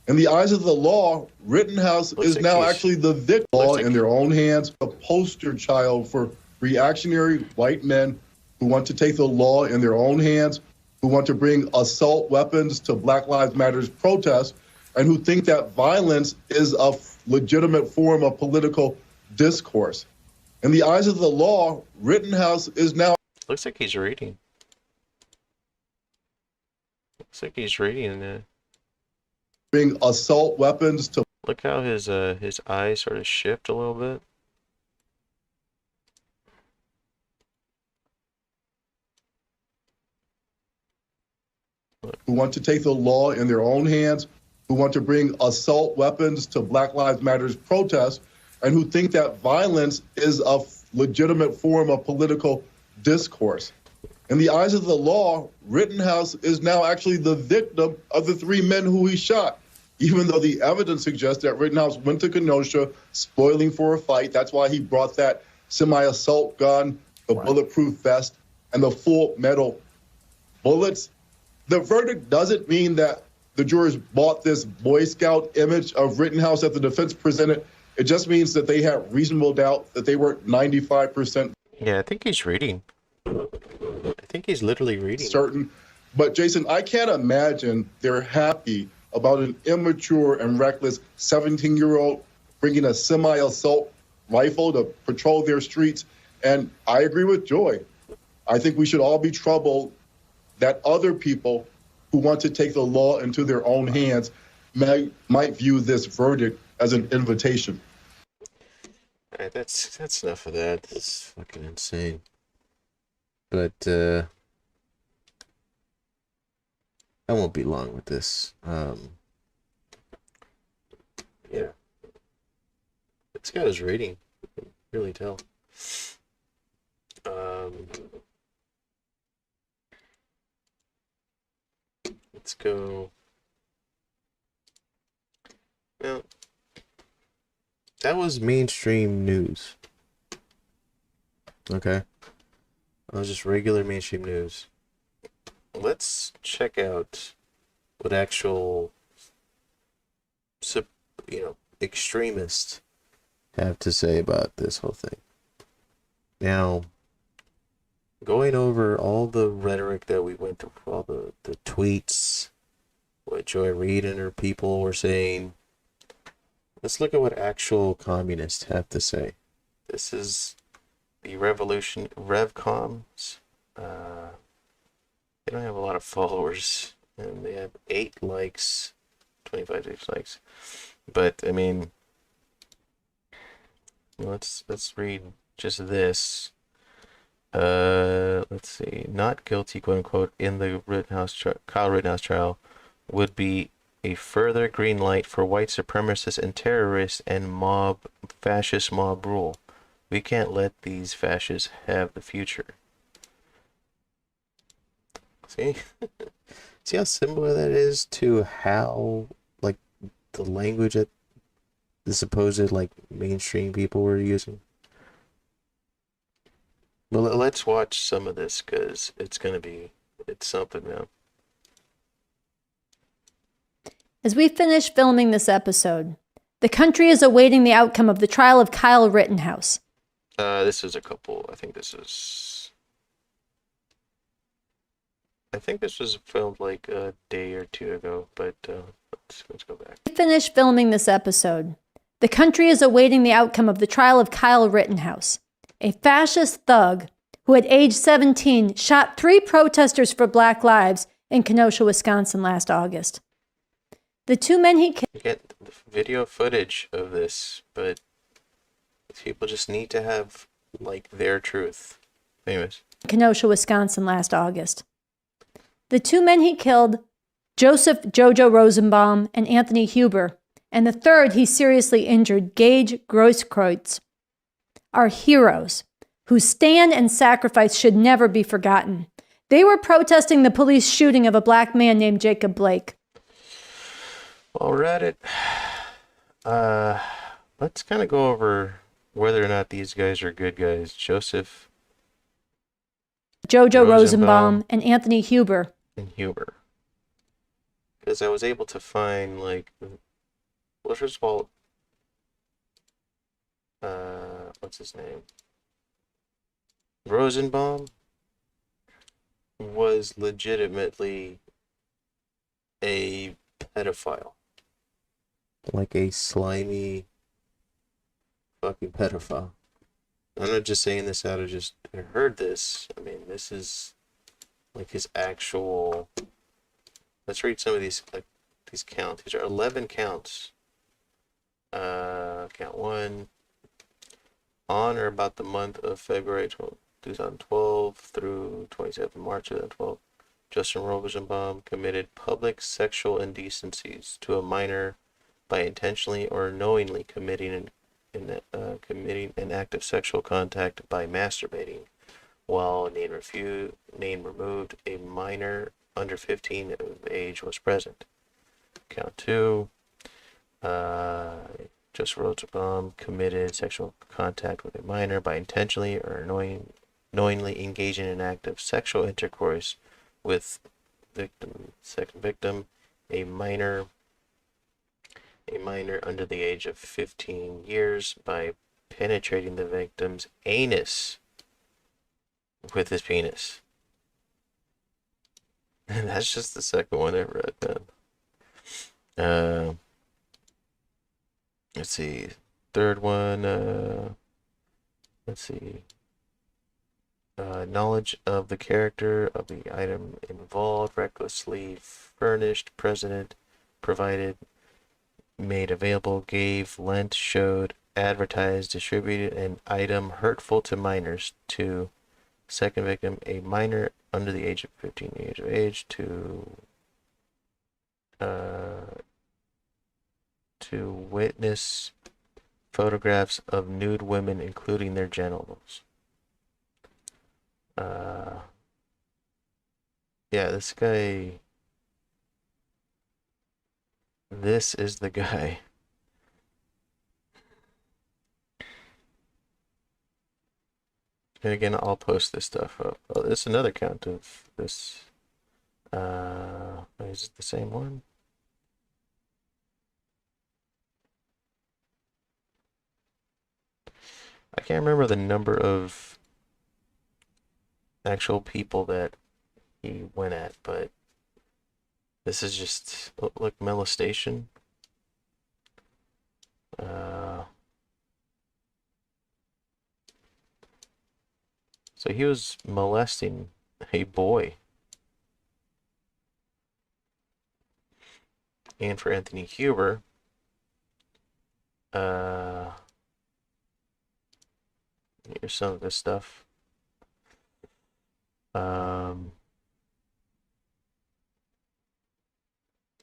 In the eyes of the law, Rittenhouse is now actually the victim in their own hands, a poster child for reactionary white men who want to take the law in their own hands, who want to bring assault weapons to Black Lives Matter's protests, and who think that violence is a legitimate form of political discourse. In the eyes of the law, Rittenhouse is now... Looks like he's reading. Looks like he's reading. Bring assault weapons to... Look how his eyes sort of shift a little bit. who want to take the law in their own hands, who want to bring assault weapons to Black Lives Matter's protests, and who think that violence is a legitimate form of political discourse. In the eyes of the law, Rittenhouse is now actually the victim of the 3 men who he shot, even though the evidence suggests that Rittenhouse went to Kenosha spoiling for a fight. That's why he brought that semi-assault gun, the bulletproof vest, and the full metal bullets. The verdict doesn't mean that the jurors bought this Boy Scout image of Rittenhouse that the defense presented. It just means that they had reasonable doubt that they weren't 95%. Yeah, I think he's reading. I think he's literally reading. Certain. But Jason, I can't imagine they're happy about an immature and reckless 17-year-old bringing a semi-assault rifle to patrol their streets. And I agree with Joy. I think we should all be troubled that other people who want to take the law into their own hands might view this verdict as an invitation. All right, that's enough of that. That's fucking insane. But I won't be long with this. Yeah, this guy was reading. I can really tell. Let's go. Well, that was mainstream news. Okay. That was just regular mainstream news. Let's check out what actual, extremists have to say about this whole thing. Now, going over all the rhetoric that we went through, all the tweets, what Joy Reid and her people were saying, let's look at what actual communists have to say. This is the Revolution Revcoms. They don't have a lot of followers, and they have 8 likes, 25 dislikes. But I mean, let's read just this. Let's see. Not guilty, quote unquote, in the Kyle Rittenhouse trial would be a further green light for white supremacists and terrorists and fascist mob rule. We can't let these fascists have the future. See? See how similar that is to how, like, the language that the supposed, like, mainstream people were using? Well, let's watch some of this, because it's something now. As we finish filming this episode, the country is awaiting the outcome of the trial of Kyle Rittenhouse. This is a couple. I think this was filmed like a day or two ago, but let's go back. We finish filming this episode. The country is awaiting the outcome of the trial of Kyle Rittenhouse, a fascist thug who at age 17 shot 3 protesters for Black Lives in Kenosha, Wisconsin last August. The 2 men he killed... You get video footage of this, but people just need to have, like, their truth. Anyways. Kenosha, Wisconsin last August. The 2 men he killed, Joseph Jojo Rosenbaum and Anthony Huber, and the third he seriously injured, Gage Grosskreutz, are heroes whose stand and sacrifice should never be forgotten. They were protesting the police shooting of a black man named Jacob Blake. Well, Reddit, let's kind of go over whether or not these guys are good guys. Joseph Jojo Rosenbaum and Anthony Huber. Because I was able to find, like, well, first of all, what's his name? Rosenbaum was legitimately a pedophile. Like a slimy fucking pedophile. I'm not just saying this out of just, I heard this. I mean, this is like his actual, let's read some of these, like, these counts. These are 11 counts. Count 1. On or about the month of February 2012 through 27 March 2012. Justin Rosenbaum committed public sexual indecencies to a minor by intentionally or knowingly committing an act of sexual contact by masturbating, while name removed, a minor under 15 of age was present. Count 2. Justin Rosenbaum committed sexual contact with a minor by intentionally or knowingly engaging in an act of sexual intercourse with second victim, a minor under the age of 15 years by penetrating the victim's anus with his penis. And that's just the second one I read, man. Let's see. Third one, let's see. Knowledge of the character of the item involved, recklessly furnished, provided, made available, gave, lent, showed, advertised, distributed an item hurtful to minors. To second victim, a minor under the age of 15 years of age, to witness photographs of nude women, including their genitals. Yeah, this guy. This is the guy. And again, I'll post this stuff up. Oh, there's another count of this. Is it the same one? I can't remember the number of actual people that he went at, but this is just, look, molestation. So he was molesting a boy. And for Anthony Huber, here's some of this stuff. I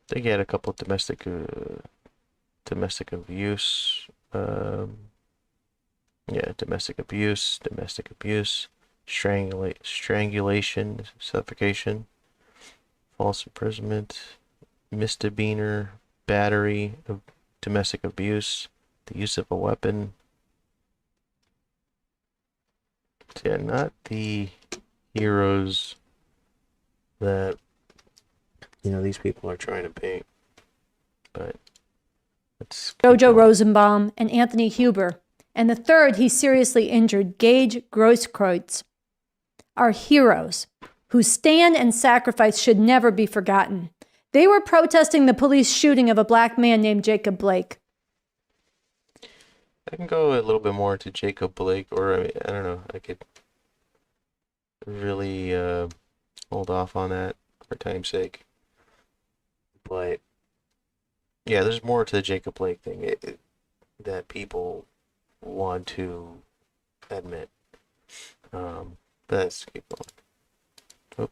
think he had a couple of domestic abuse. Domestic abuse, strangulation, suffocation, false imprisonment, misdemeanor, battery, domestic abuse, the use of a weapon. So yeah, not the heroes that these people are trying to paint, but it's Jojo Rosenbaum and Anthony Huber, and the third he seriously injured, Gage Grosskreutz, are heroes whose stand and sacrifice should never be forgotten. They were protesting the police shooting of a black man named Jacob Blake. I can go a little bit more into Jacob Blake, or I don't know, I could really hold off on that for time's sake. But yeah, there's more to the Jacob Blake thing that people want to admit. But let's keep going. Oh.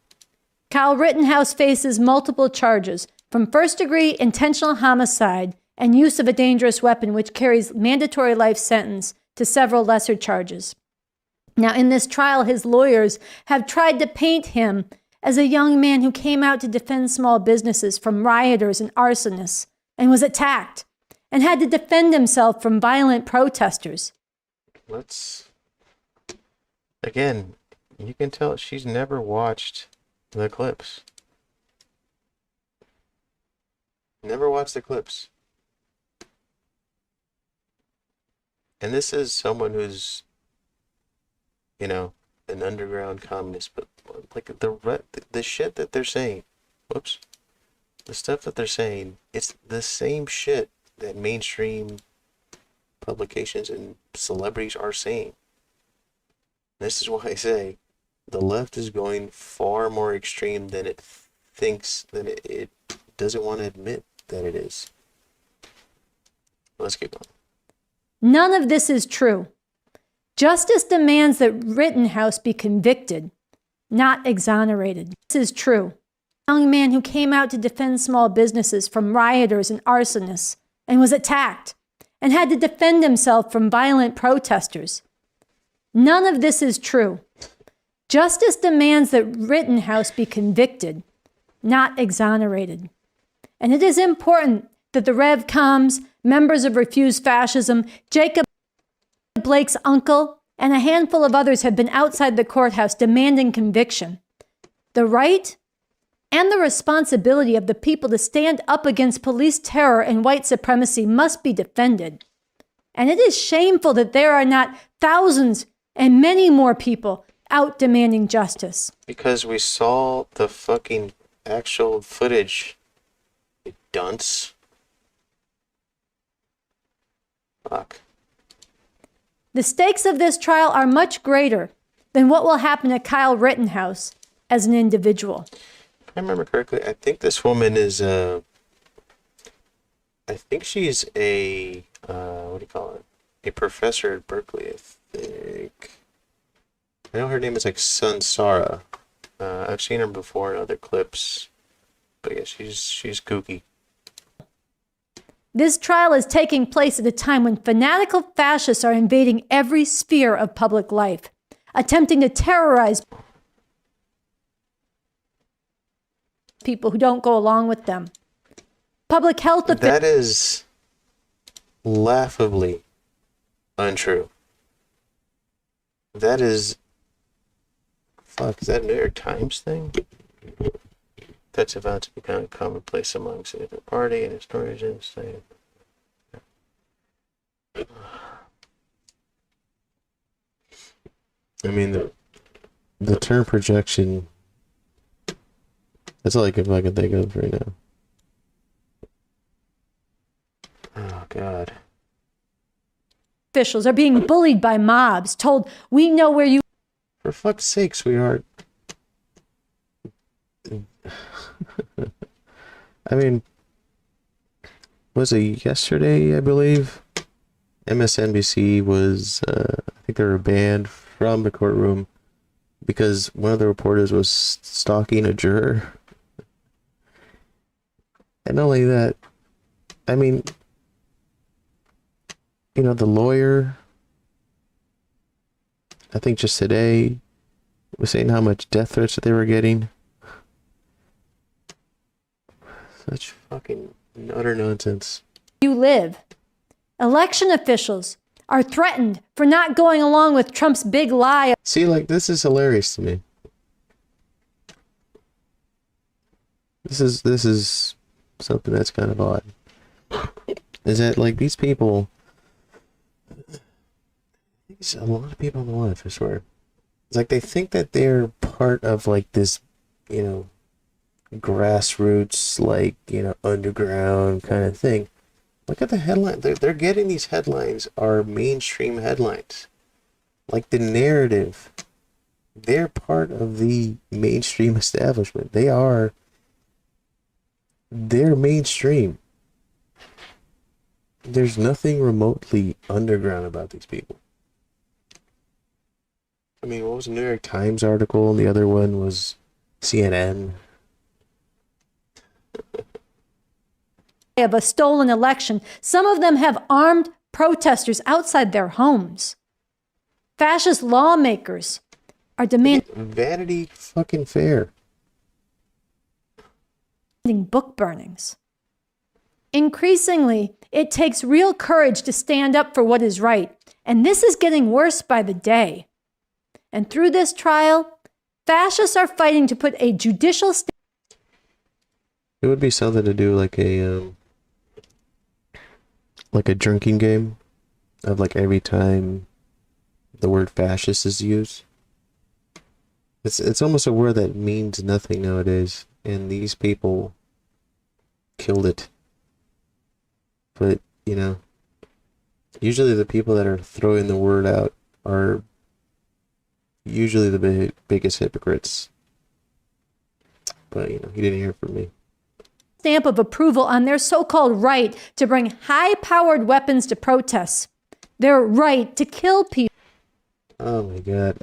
Kyle Rittenhouse faces multiple charges from first-degree intentional homicide and use of a dangerous weapon, which carries mandatory life sentence, to several lesser charges. Now, in this trial, his lawyers have tried to paint him as a young man who came out to defend small businesses from rioters and arsonists and was attacked and had to defend himself from violent protesters. Again, you can tell she's never watched the clips. Never watched the clips. And this is someone who's, an underground communist, but like the shit that they're saying, the stuff that they're saying, it's the same shit that mainstream publications and celebrities are saying. This is why I say the left is going far more extreme than it thinks, than it doesn't want to admit that it is. Let's keep on. None of this is true. Justice demands that Rittenhouse be convicted, not exonerated. This is true. young man who came out to defend small businesses from rioters and arsonists and was attacked and had to defend himself from violent protesters. None of this is true. Justice demands that Rittenhouse be convicted, not exonerated. And it is important that the Rev Coms, members of Refuse Fascism, Jacob Blake's uncle, and a handful of others have been outside the courthouse demanding conviction. The right and the responsibility of the people to stand up against police terror and white supremacy must be defended. And it is shameful that there are not thousands and many more people out demanding justice. Because we saw the fucking actual footage, you dunce. Fuck. The stakes of this trial are much greater than what will happen to Kyle Rittenhouse as an individual. If I remember correctly, I think this woman is I think she's a what do you call it? A professor at Berkeley, I think. I know her name is like Sunsara. I've seen her before in other clips. But yeah, she's kooky. This trial is taking place at a time when fanatical fascists are invading every sphere of public life, attempting to terrorize people who don't go along with them. Public health officials. That is laughably untrue. That is... Fuck, is that a New York Times thing? That's about to become commonplace amongst the party and historians. I mean, the term projection, that's all I can fucking think of right now. Oh, God. Officials are being bullied by mobs, told, "We know where you..." For fuck's sake, sweetheart. I mean, was it yesterday, I believe? MSNBC was, I think they were banned from the courtroom because one of the reporters was stalking a juror. And not only that, I mean, you know, the lawyer, I think just today, was saying how much death threats that they were getting. Such fucking utter nonsense. You live. Election officials are threatened for not going along with Trump's big lie. See, like, this is hilarious to me. This is something that's kind of odd. Is that, like, these people... a lot of people in the life, I swear. It's like they think that they're part of, like, this, you know, grassroots, like, you know, underground kind of thing. Look at the headline. They're getting these headlines are mainstream headlines. Like the narrative. They're part of the mainstream establishment. They're mainstream. There's nothing remotely underground about these people. I mean, what was the New York Times article? And the other one was CNN. Of a stolen election. Some of them have armed protesters outside their homes. Fascist lawmakers are demanding Vanity fucking Fair. book burnings. Increasingly, it takes real courage to stand up for what is right, and this is getting worse by the day. And through this trial, fascists are fighting to put a judicial It would be something to do like a drinking game of like every time the word fascist is used. It's almost a word that means nothing nowadays, and these people killed it. But, you know, usually the people that are throwing the word out are usually the biggest hypocrites. But, you know, he didn't hear from me. Stamp of approval on their so-called right to bring high-powered weapons to protests. Their right to kill people. Oh my God.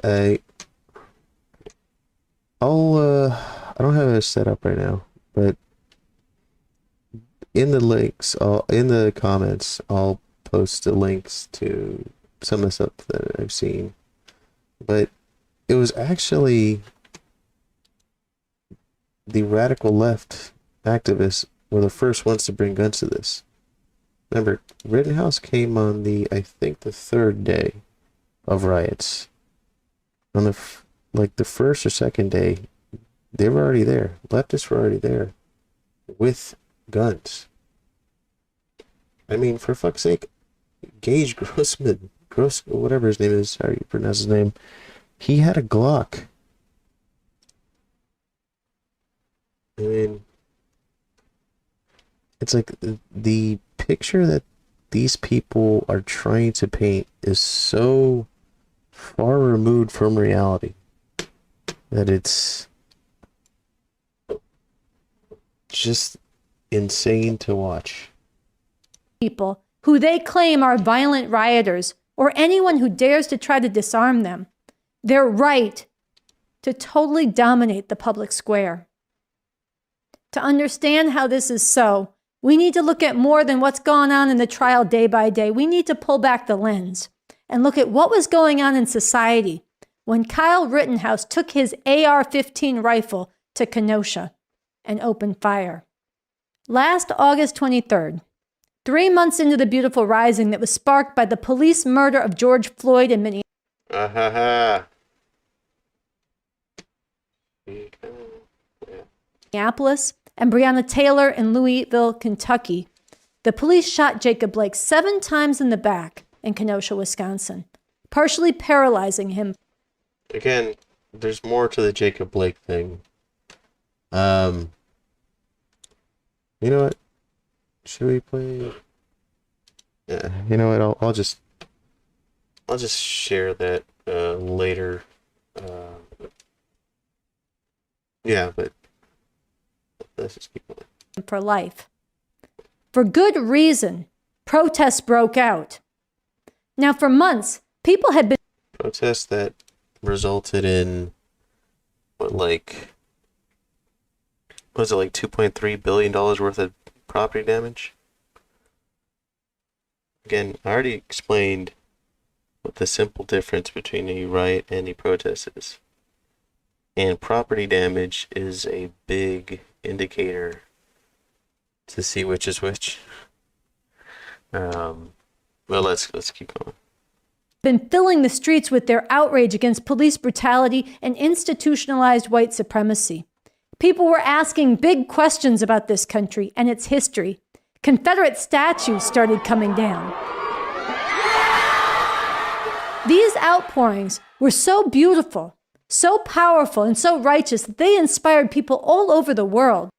I don't have it set up right now, but in the links, in the comments, I'll post the links to some of the stuff that I've seen. But it was actually the radical left activists were the first ones to bring guns to this. Remember, Rittenhouse came on I think the third day of riots. On the first or second day, they were already there. Leftists were already there with guns. I mean, for fuck's sake, Gage whatever his name is, how you pronounce his name, he had a Glock. I mean, it's like the picture that these people are trying to paint is so far removed from reality that it's just insane to watch. People who they claim are violent rioters or anyone who dares to try to disarm them, their right to totally dominate the public square. To understand how this is so, we need to look at more than what's gone on in the trial day by day. We need to pull back the lens and look at what was going on in society when Kyle Rittenhouse took his AR-15 rifle to Kenosha and opened fire. Last August 23rd, 3 months into the beautiful rising that was sparked by the police murder of George Floyd in Minneapolis and Breonna Taylor in Louisville, Kentucky, the police shot Jacob Blake 7 times in the back in Kenosha, Wisconsin, partially paralyzing him. Again, there's more to the Jacob Blake thing. You know what? Should we play? Yeah, you know what? I'll just share that later. Yeah, but let's just keep going. For life. For good reason, protests broke out. Now, for months, people had been protests that resulted in was it like $2.3 billion worth of property damage? Again, I already explained what the simple difference between a riot and a protest is. And property damage is a big indicator to see which is which. Well, let's keep going. Been filling the streets with their outrage against police brutality and institutionalized white supremacy. People were asking big questions about this country and its history. Confederate statues started coming down. These outpourings were so beautiful, so powerful, and so righteous that they inspired people all over the world.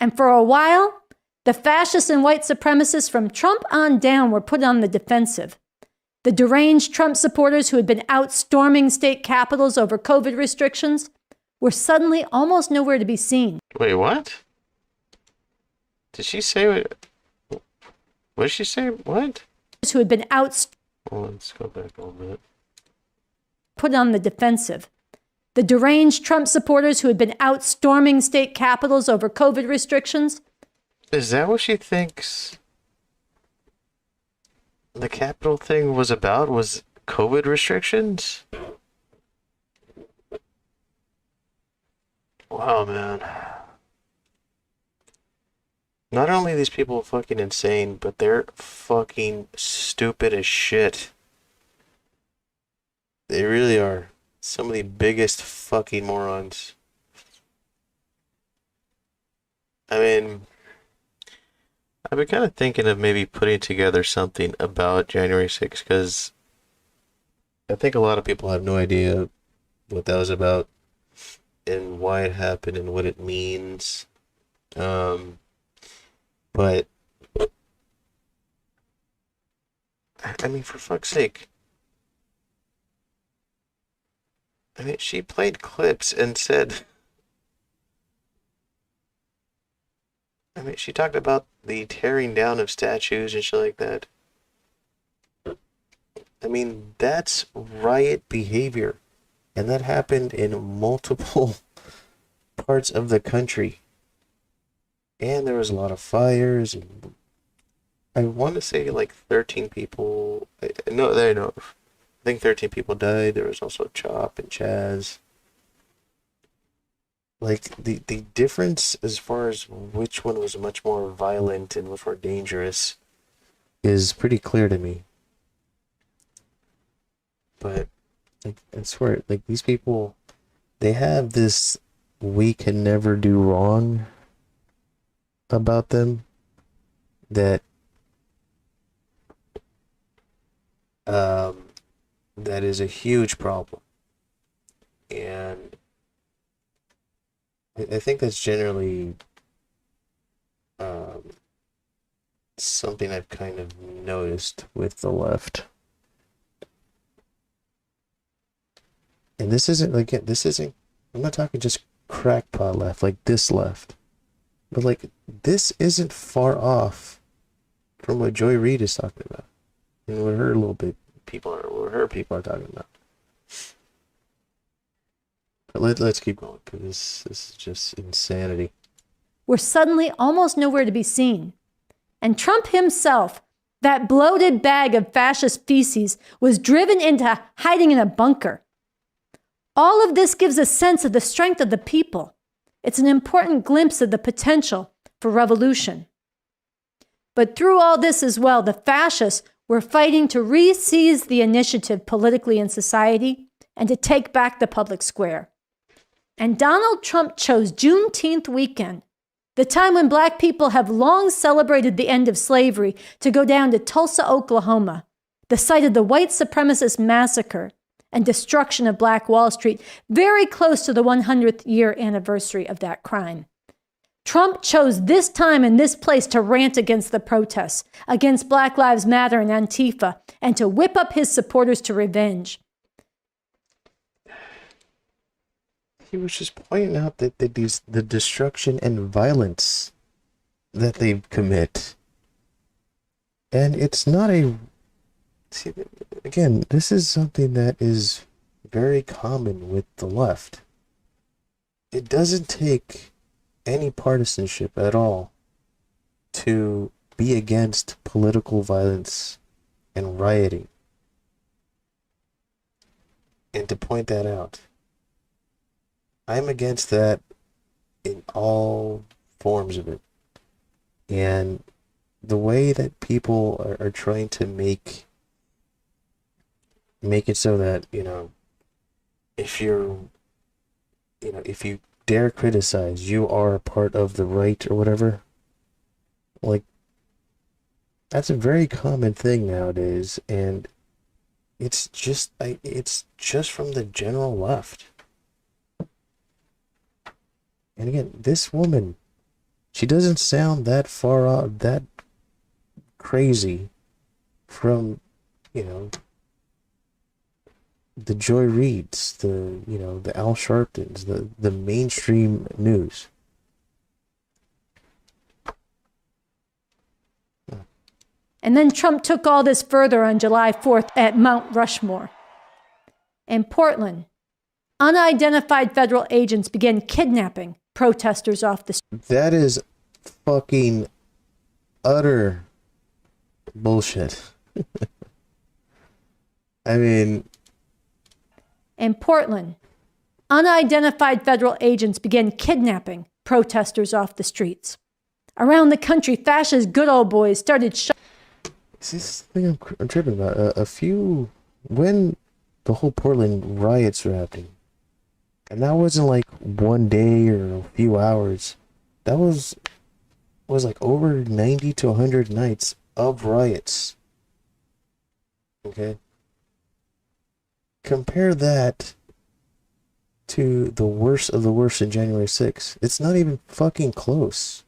And for a while, the fascists and white supremacists from Trump on down were put on the defensive. The deranged Trump supporters who had been out storming state capitals over COVID restrictions were suddenly almost nowhere to be seen. Wait, what? Did she say what? What did she say? What? Who had been out. Oh, let's go back a little bit. Put on the defensive. The deranged Trump supporters who had been out storming state capitals over COVID restrictions. Is that what she thinks the Capitol thing was about? Was COVID restrictions? Wow, man. Not only are these people fucking insane, but they're fucking stupid as shit. They really are. Some of the biggest fucking morons. I mean, I've been kind of thinking of maybe putting together something about January 6th, because I think a lot of people have no idea what that was about and why it happened and what it means. But I mean, for fuck's sake. I mean, she played clips and said, I mean, she talked about the tearing down of statues and shit like that. I mean, that's riot behavior. And that happened in multiple parts of the country. And there was a lot of fires. And I want to say like 13 people. No, I think 13 people died. There was also Chop and Chaz. Like the difference as far as which one was much more violent and much more dangerous is pretty clear to me. But like I swear, like these people, they have this "we can never do wrong" about them that that is a huge problem. And I think that's generally something I've kind of noticed with the left. And this isn't, I'm not talking just crackpot left, like this left. But like, this isn't far off from what Joy Reid is talking about. And what her people are talking about. But let's keep going, because this is just insanity. Were suddenly almost nowhere to be seen. And Trump himself, that bloated bag of fascist feces, was driven into hiding in a bunker. All of this gives a sense of the strength of the people. It's an important glimpse of the potential for revolution. But through all this as well, the fascists were fighting to re-seize the initiative politically in society and to take back the public square. And Donald Trump chose Juneteenth weekend, the time when Black people have long celebrated the end of slavery, to go down to Tulsa, Oklahoma, the site of the white supremacist massacre and destruction of Black Wall Street, very close to the 100th year anniversary of that crime. Trump chose this time and this place to rant against the protests, against Black Lives Matter and Antifa, and to whip up his supporters to revenge. He was just pointing out that the destruction and violence that they commit. And it's not see, again, this is something that is very common with the left. It doesn't take any partisanship at all to be against political violence and rioting. And to point that out. I'm against that in all forms of it. And the way that people are trying to make it so that, if you dare criticize, you are a part of the right or whatever, like, that's a very common thing nowadays, and it's just from the general left. And again, this woman, she doesn't sound that far out, that crazy from, the Joy Reids, the Al Sharptons, the mainstream news. And then Trump took all this further on July 4th at Mount Rushmore. In Portland, unidentified federal agents began kidnapping protesters off the street. That is fucking utter bullshit. I mean... In Portland, unidentified federal agents began kidnapping protesters off the streets. Around the country, fascist good old boys started Is this thing I'm tripping about? When the whole Portland riots were happening, and that wasn't like one day or a few hours. That was like over 90 to 100 nights of riots. Okay? Compare that to the worst of the worst in January 6th. It's not even fucking close.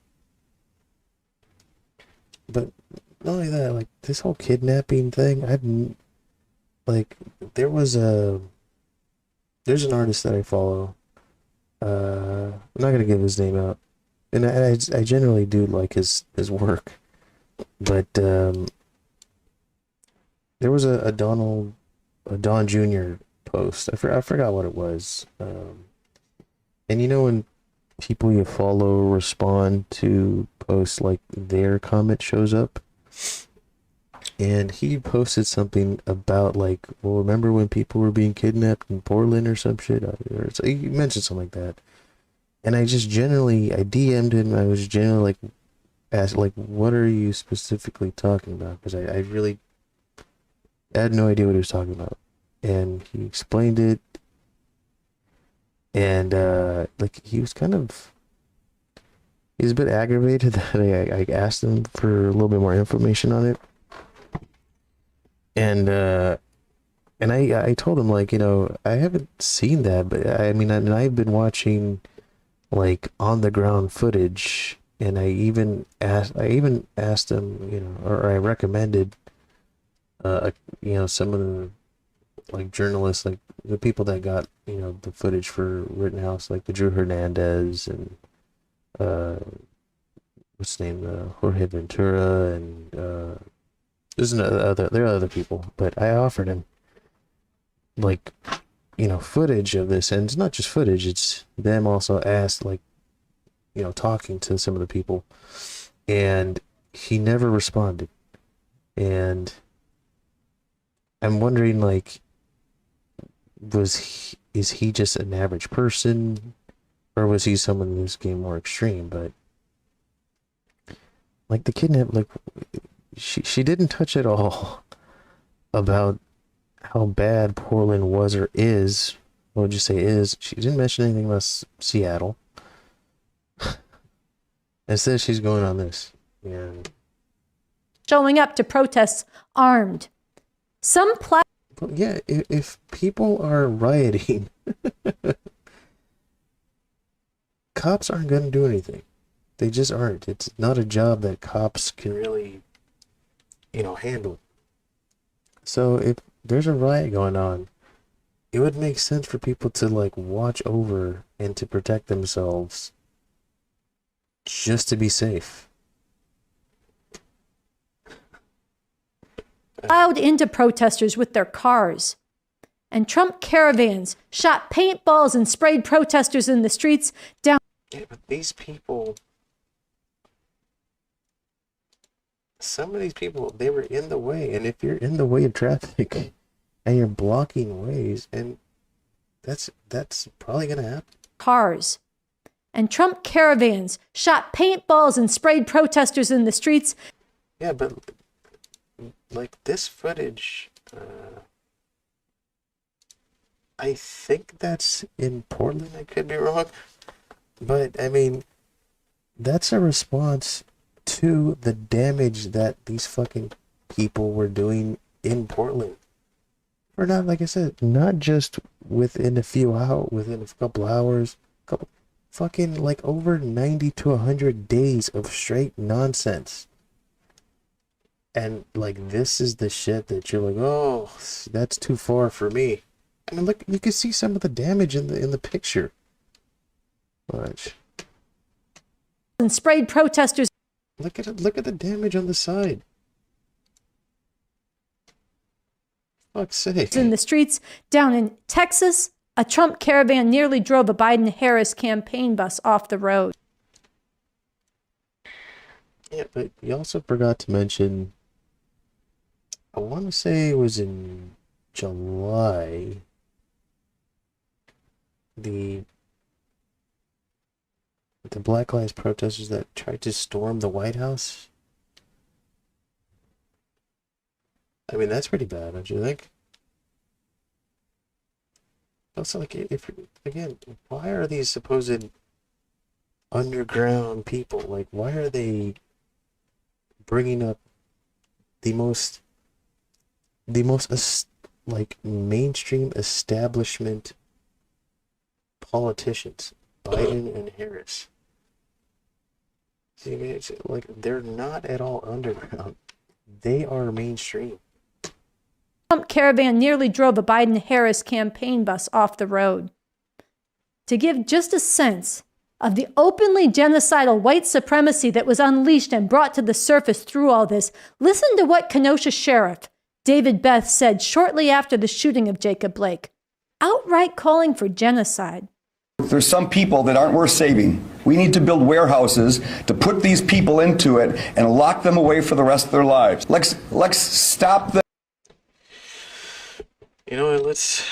But not only that, like, this whole kidnapping thing, there's an artist that I follow. I'm not gonna give his name out, and I generally do like his work, but there was a Don Jr. post. I forgot what it was, and when people you follow respond to posts like their comment shows up. And he posted something about like, well, remember when people were being kidnapped in Portland or some shit? Or so he mentioned something like that. And I DM'd him. I was generally like, asked like, what are you specifically talking about? Because I really had no idea what he was talking about. And he explained it. And like he was a bit aggravated that I asked him for a little bit more information on it. And I told him, like, I haven't seen that, but I mean, and I've been watching like on the ground footage, and I even asked him, or I recommended some of the like journalists, like the people that got the footage for Rittenhouse, like the Drew Hernandez and what's his name, Jorge Ventura, and there are other people, but I offered him like footage of this, and it's not just footage, it's them also asked, like, talking to some of the people, and he never responded. And I'm wondering, like, is he just an average person, or was he someone who's getting more extreme? But like the kidnap, like she didn't touch at all about how bad Portland was or is. What would you say is? She didn't mention anything about Seattle. Instead, she's going on this. Showing up to protests armed. Yeah, if people are rioting, cops aren't going to do anything. They just aren't. It's not a job that cops can really, handle. So if there's a riot going on, it would make sense for people to like watch over and to protect themselves just to be safe. Plowed into protesters with their cars. And Trump caravans shot paintballs and sprayed protesters in the streets down. Yeah, but these people, some of these people, they were in the way. And if you're in the way of traffic and you're blocking ways, and that's probably going to happen. Cars. And Trump caravans shot paintballs and sprayed protesters in the streets. Yeah, but like this footage, I think that's in Portland. I could be wrong, but I mean, that's a response to the damage that these fucking people were doing in Portland. Or not, like I said, not just within a couple hours, fucking like over 90 to 100 days of straight nonsense. And like, this is the shit that you're like, oh, that's too far for me. I mean, look, you can see some of the damage in the picture. Watch. And sprayed protesters. Look at it. Look at the damage on the side. Fuck's sake. In the streets down in Texas, a Trump caravan nearly drove a Biden-Harris campaign bus off the road. Yeah, but you also forgot to mention, I want to say it was in July, the Black Lives protesters that tried to storm the White House. I mean, that's pretty bad, don't you think? Also, like, again, why are these supposed underground people, like, why are they bringing up the most like mainstream establishment politicians, Biden and Harris? See, it's like, they're not at all underground. They are mainstream. Trump caravan nearly drove a Biden-Harris campaign bus off the road. To give just a sense of the openly genocidal white supremacy that was unleashed and brought to the surface through all this, listen to what Kenosha Sheriff David Beth said shortly after the shooting of Jacob Blake, outright calling for genocide. There's some people that aren't worth saving. We need to build warehouses to put these people into it and lock them away for the rest of their lives. Let's stop them. You know what, let's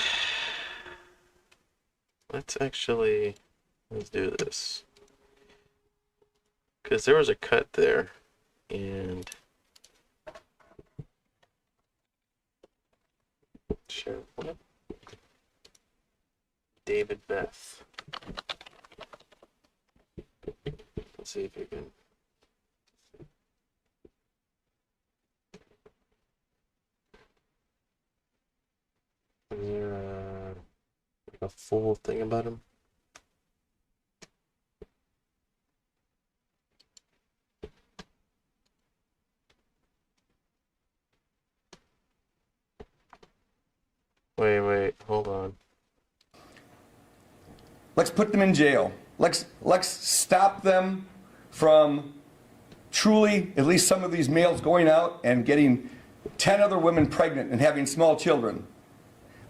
do this. Because there was a cut there, and share what? David Beth. Let's see if you can. Is there a full thing about him? Wait, hold on. Let's put them in jail. Let's stop them from truly, at least some of these males going out and getting 10 other women pregnant and having small children.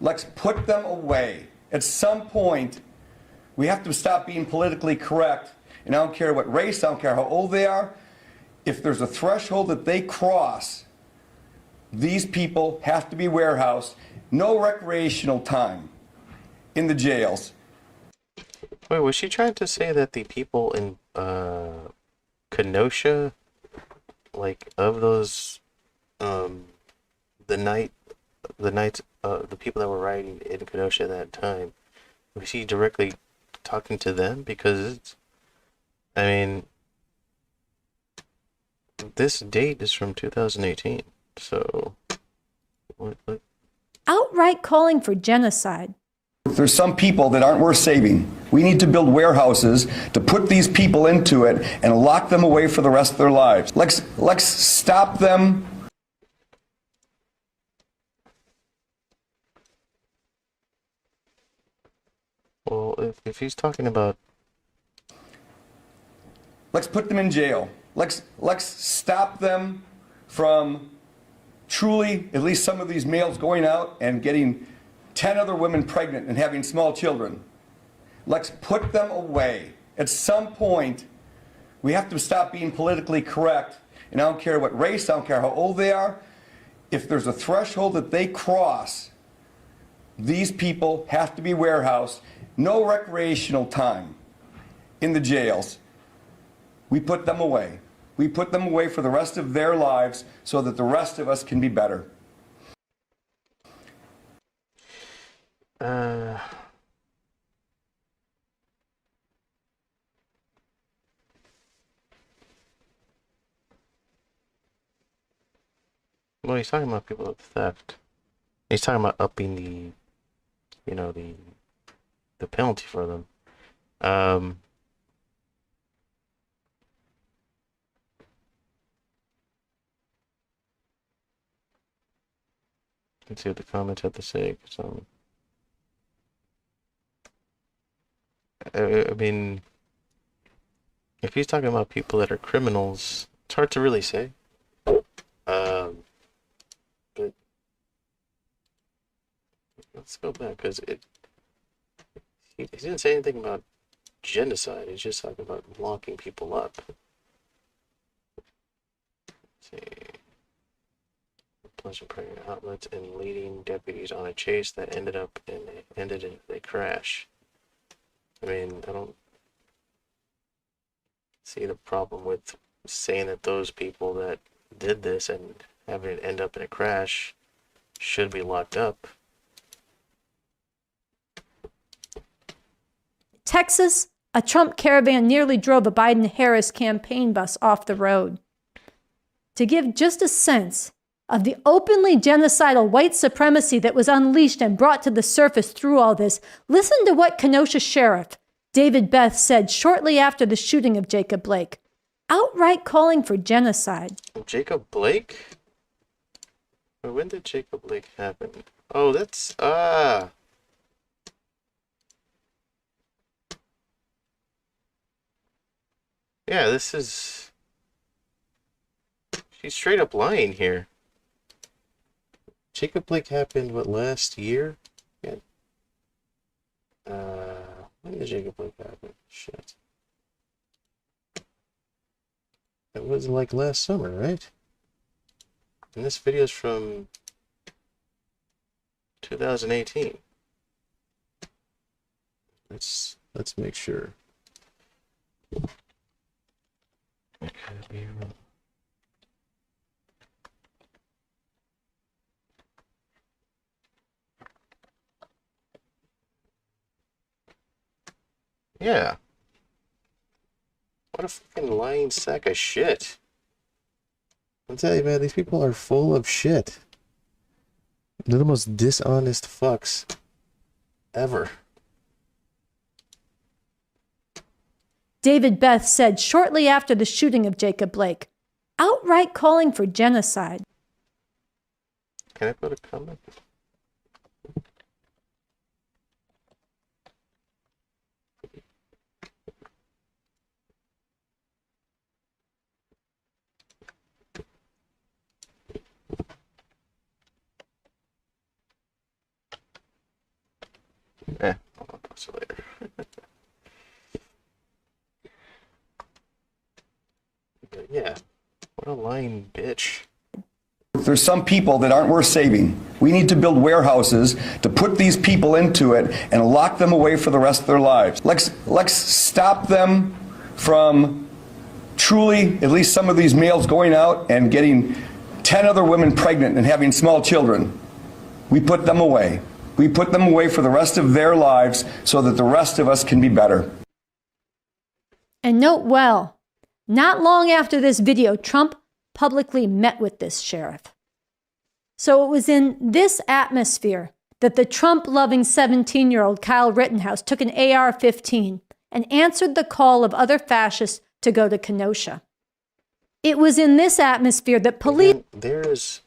Let's put them away. At some point, we have to stop being politically correct. And I don't care what race, I don't care how old they are. If there's a threshold that they cross, these people have to be warehoused. No recreational time in the jails. Wait, was she trying to say that the people in Kenosha, like of those, the people that were riding in Kenosha at that time, was she directly talking to them? Because it's, I mean, this date is from 2018, so what? Outright calling for genocide. There's some people that aren't worth saving. We need to build warehouses to put these people into it and lock them away for the rest of their lives. Let's stop them. Well, if he's talking about, Let's put them in jail. Let's stop them from truly, at least some of these males going out and getting 10 other women pregnant and having small children. Let's put them away. At some point, we have to stop being politically correct. And I don't care what race, I don't care how old they are. If there's a threshold that they cross, these people have to be warehoused. No recreational time in the jails. We put them away. We put them away for the rest of their lives so that the rest of us can be better. Well, he's talking about people with theft. He's talking about upping the, the penalty for them. Let's see what the comments have to say. I mean, if he's talking about people that are criminals, it's hard to really say. But let's go back, because he didn't say anything about genocide. He's just talking about locking people up. Let's see. Bunch of pregnant outlets and leading deputies on a chase that ended in a crash. I mean, I don't see the problem with saying that those people that did this and having it end up in a crash should be locked up. Texas, a Trump caravan nearly drove a Biden-Harris campaign bus off the road. To give just a sense of the openly genocidal white supremacy that was unleashed and brought to the surface through all this, listen to what Kenosha Sheriff David Beth said shortly after the shooting of Jacob Blake, outright calling for genocide. Jacob Blake? When did Jacob Blake happen? Oh, that's, yeah, this is, she's straight up lying here. Jacob Blake happened, what, last year? Yeah. When did Jacob Blake happen? Shit. It was like last summer, right? And this video is from 2018. Let's make sure. Yeah. What a fucking lying sack of shit. I'll tell you, man, these people are full of shit. They're the most dishonest fucks ever. David Beth said shortly after the shooting of Jacob Blake, outright calling for genocide. Can I put a comment? I'll post it later. But yeah, what a lying bitch. There's some people that aren't worth saving. We need to build warehouses to put these people into it and lock them away for the rest of their lives. Let's stop them from truly, at least some of these males going out and getting 10 other women pregnant and having small children. We put them away. We put them away for the rest of their lives so that the rest of us can be better. And note well, not long after this video, Trump publicly met with this sheriff. So it was in this atmosphere that the Trump-loving 17-year-old Kyle Rittenhouse took an AR-15 and answered the call of other fascists to go to Kenosha. It was in this atmosphere that police... There's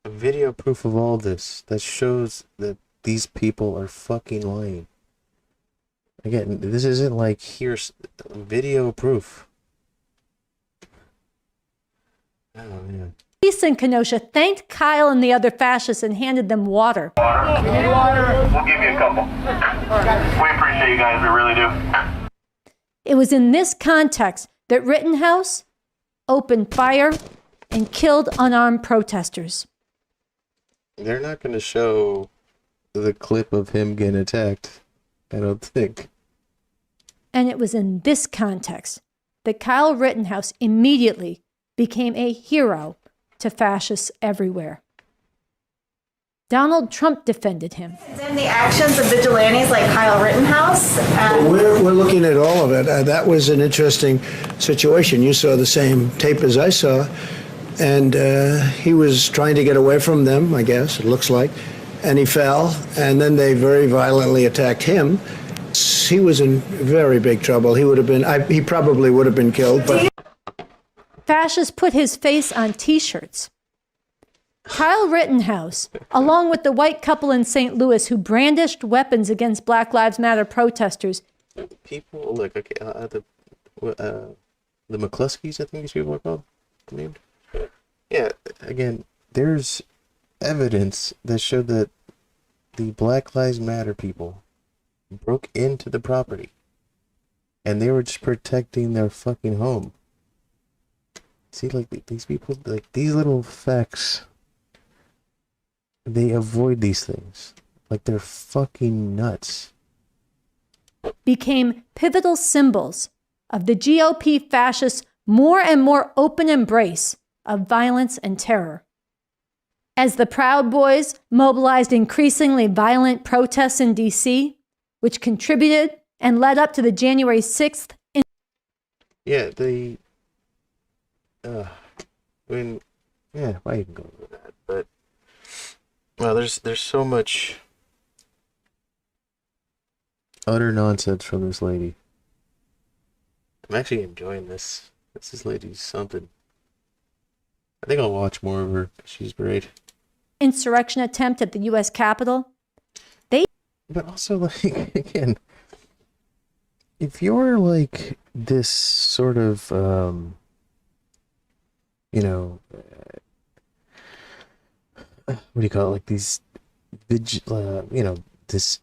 video proof of all this that shows that these people are fucking lying. Again, this isn't like here's video proof. Oh man. Police in Kenosha thanked Kyle and the other fascists and handed them water. Water? You need water? We'll give you a couple. We appreciate you guys, we really do. It was in this context that Rittenhouse opened fire and killed unarmed protesters. They're not going to show the clip of him getting attacked, I don't think. And it was in this context that Kyle Rittenhouse immediately became a hero to fascists everywhere. Donald Trump defended him. In the actions of vigilantes like Kyle Rittenhouse? We're looking at all of it. That was an interesting situation. You saw the same tape as I saw. And he was trying to get away from them, I guess, it looks like. And he fell. And then they very violently attacked him. He was in very big trouble. He probably would have been killed. But Fascists put his face on T-shirts. Kyle Rittenhouse, along with the white couple in St. Louis who brandished weapons against Black Lives Matter protesters. People, look, okay, the McCluskeys, I think these people are called, named. Yeah, again, there's evidence that showed that the Black Lives Matter people broke into the property and they were just protecting their fucking home. See, like, these people, like, these little facts, they avoid these things. Like, they're fucking nuts. Became pivotal symbols of the GOP fascists' more and more open embrace of violence and terror. As the Proud Boys mobilized increasingly violent protests in D.C., which contributed and led up to the January 6th. Yeah, why even go with that? But well, there's so much utter nonsense from this lady. I'm actually enjoying this. This lady's something. I think I'll watch more of her. She's great. Insurrection attempt at the U.S. Capitol. But also, like, again, if you're like this sort of, what do you call it? Like these, this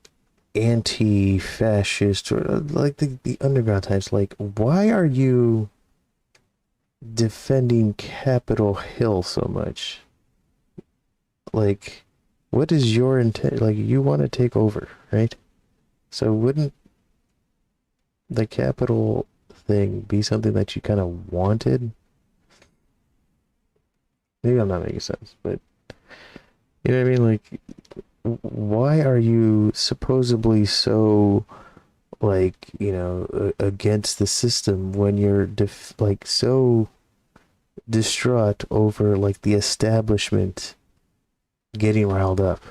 anti-fascist or like the underground types. Like, why are you defending Capitol Hill so much? Like, what is your intent? Like, you want to take over, right? So wouldn't the Capitol thing be something that you kind of wanted? Maybe I'm not making sense, but you know what I mean? Like, why are you supposedly so, like, you know, against the system when you're like so distraught over like the establishment getting riled up?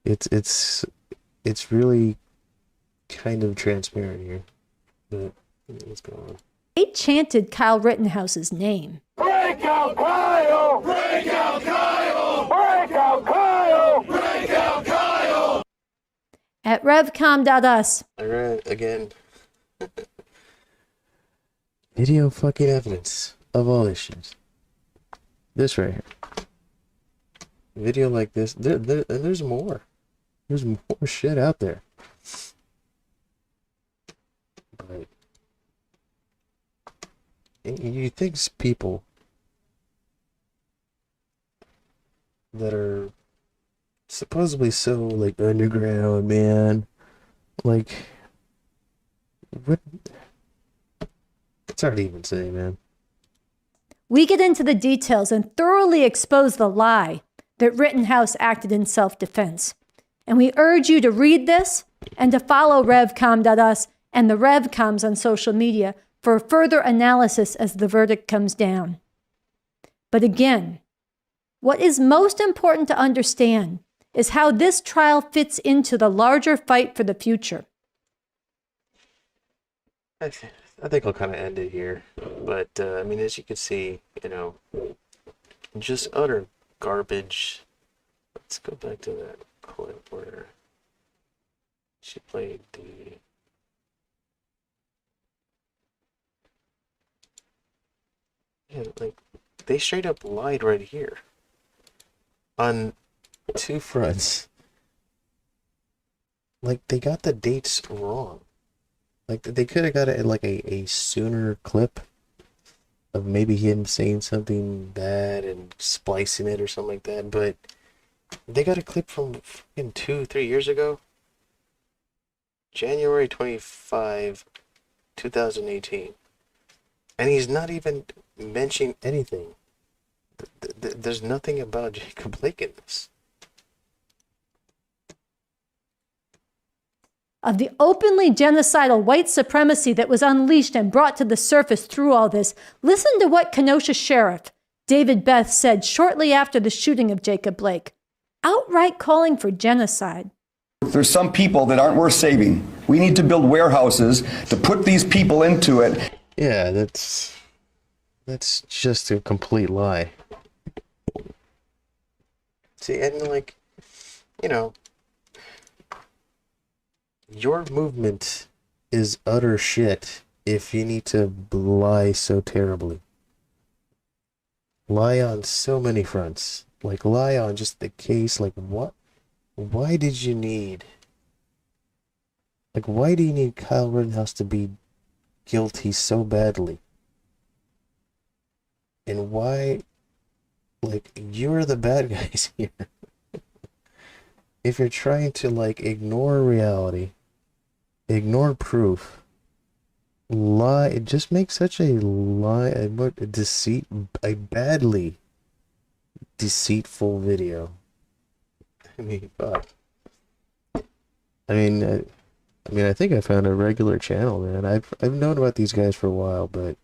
It's really kind of transparent here, but what's going on? They chanted Kyle Rittenhouse's name. Break out Kyle! Break out Kyle! Break out Kyle! Break out Kyle! At revcom.us. I read again. Video fucking evidence of all this shit. This right here. Video like this. And there's more. There's more shit out there. But you think people that are supposedly so like underground, man, like what? It's hard to even say, man. We get into the details and thoroughly expose the lie that Rittenhouse acted in self-defense. And we urge you to read this and to follow revcom.us and the revcoms on social media for further analysis as the verdict comes down. But again, what is most important to understand is how this trial fits into the larger fight for the future. I think I'll kind of end it here. But, I mean, as you can see, you know, just utter garbage. Let's go back to that clip where she played the... Yeah, like, they straight up lied right here. On two fronts. Like, they got the dates wrong. Like, they could have got it like a sooner clip of maybe him saying something bad and splicing it or something like that, but they got a clip from fucking 2-3 years ago. January 25, 2018. And he's not even mentioning anything. There's nothing about Jacob Blake in this. Of the openly genocidal white supremacy that was unleashed and brought to the surface through all this, listen to what Kenosha Sheriff David Beth said shortly after the shooting of Jacob Blake, outright calling for genocide. There's some people that aren't worth saving. We need to build warehouses to put these people into it. Yeah, that's just a complete lie. See, and like, you know, your movement is utter shit if you need to lie so terribly. Lie on so many fronts. Like, lie on just the case. Like, what? Why did you need... Like, why do you need Kyle Rittenhouse to be guilty so badly? And why... Like, you're the bad guys here. If you're trying to, like, ignore reality, ignore proof, lie, it just makes such a lie, a deceit, a badly deceitful video. I mean, fuck. I mean, I think I found a regular channel, man. I've known about these guys for a while, but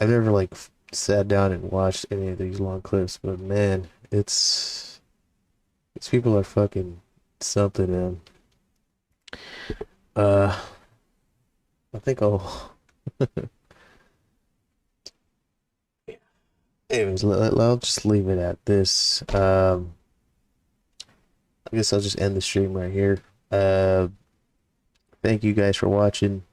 I've never, like, sat down and watched any of these long clips. But, man, these people are fucking something, man. I think I'll... Anyways, I'll just leave it at this. I guess I'll just end the stream right here. Thank you guys for watching.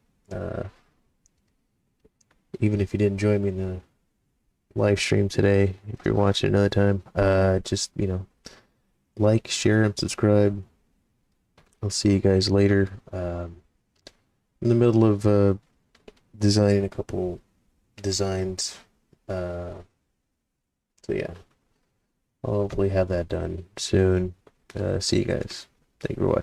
Even if you didn't join me in the live stream today, if you're watching another time, just, you know, like, share, and subscribe. I'll see you guys later. In the middle of designing a couple designs. So yeah, I'll hopefully have that done soon. See you guys. Thank you for watching.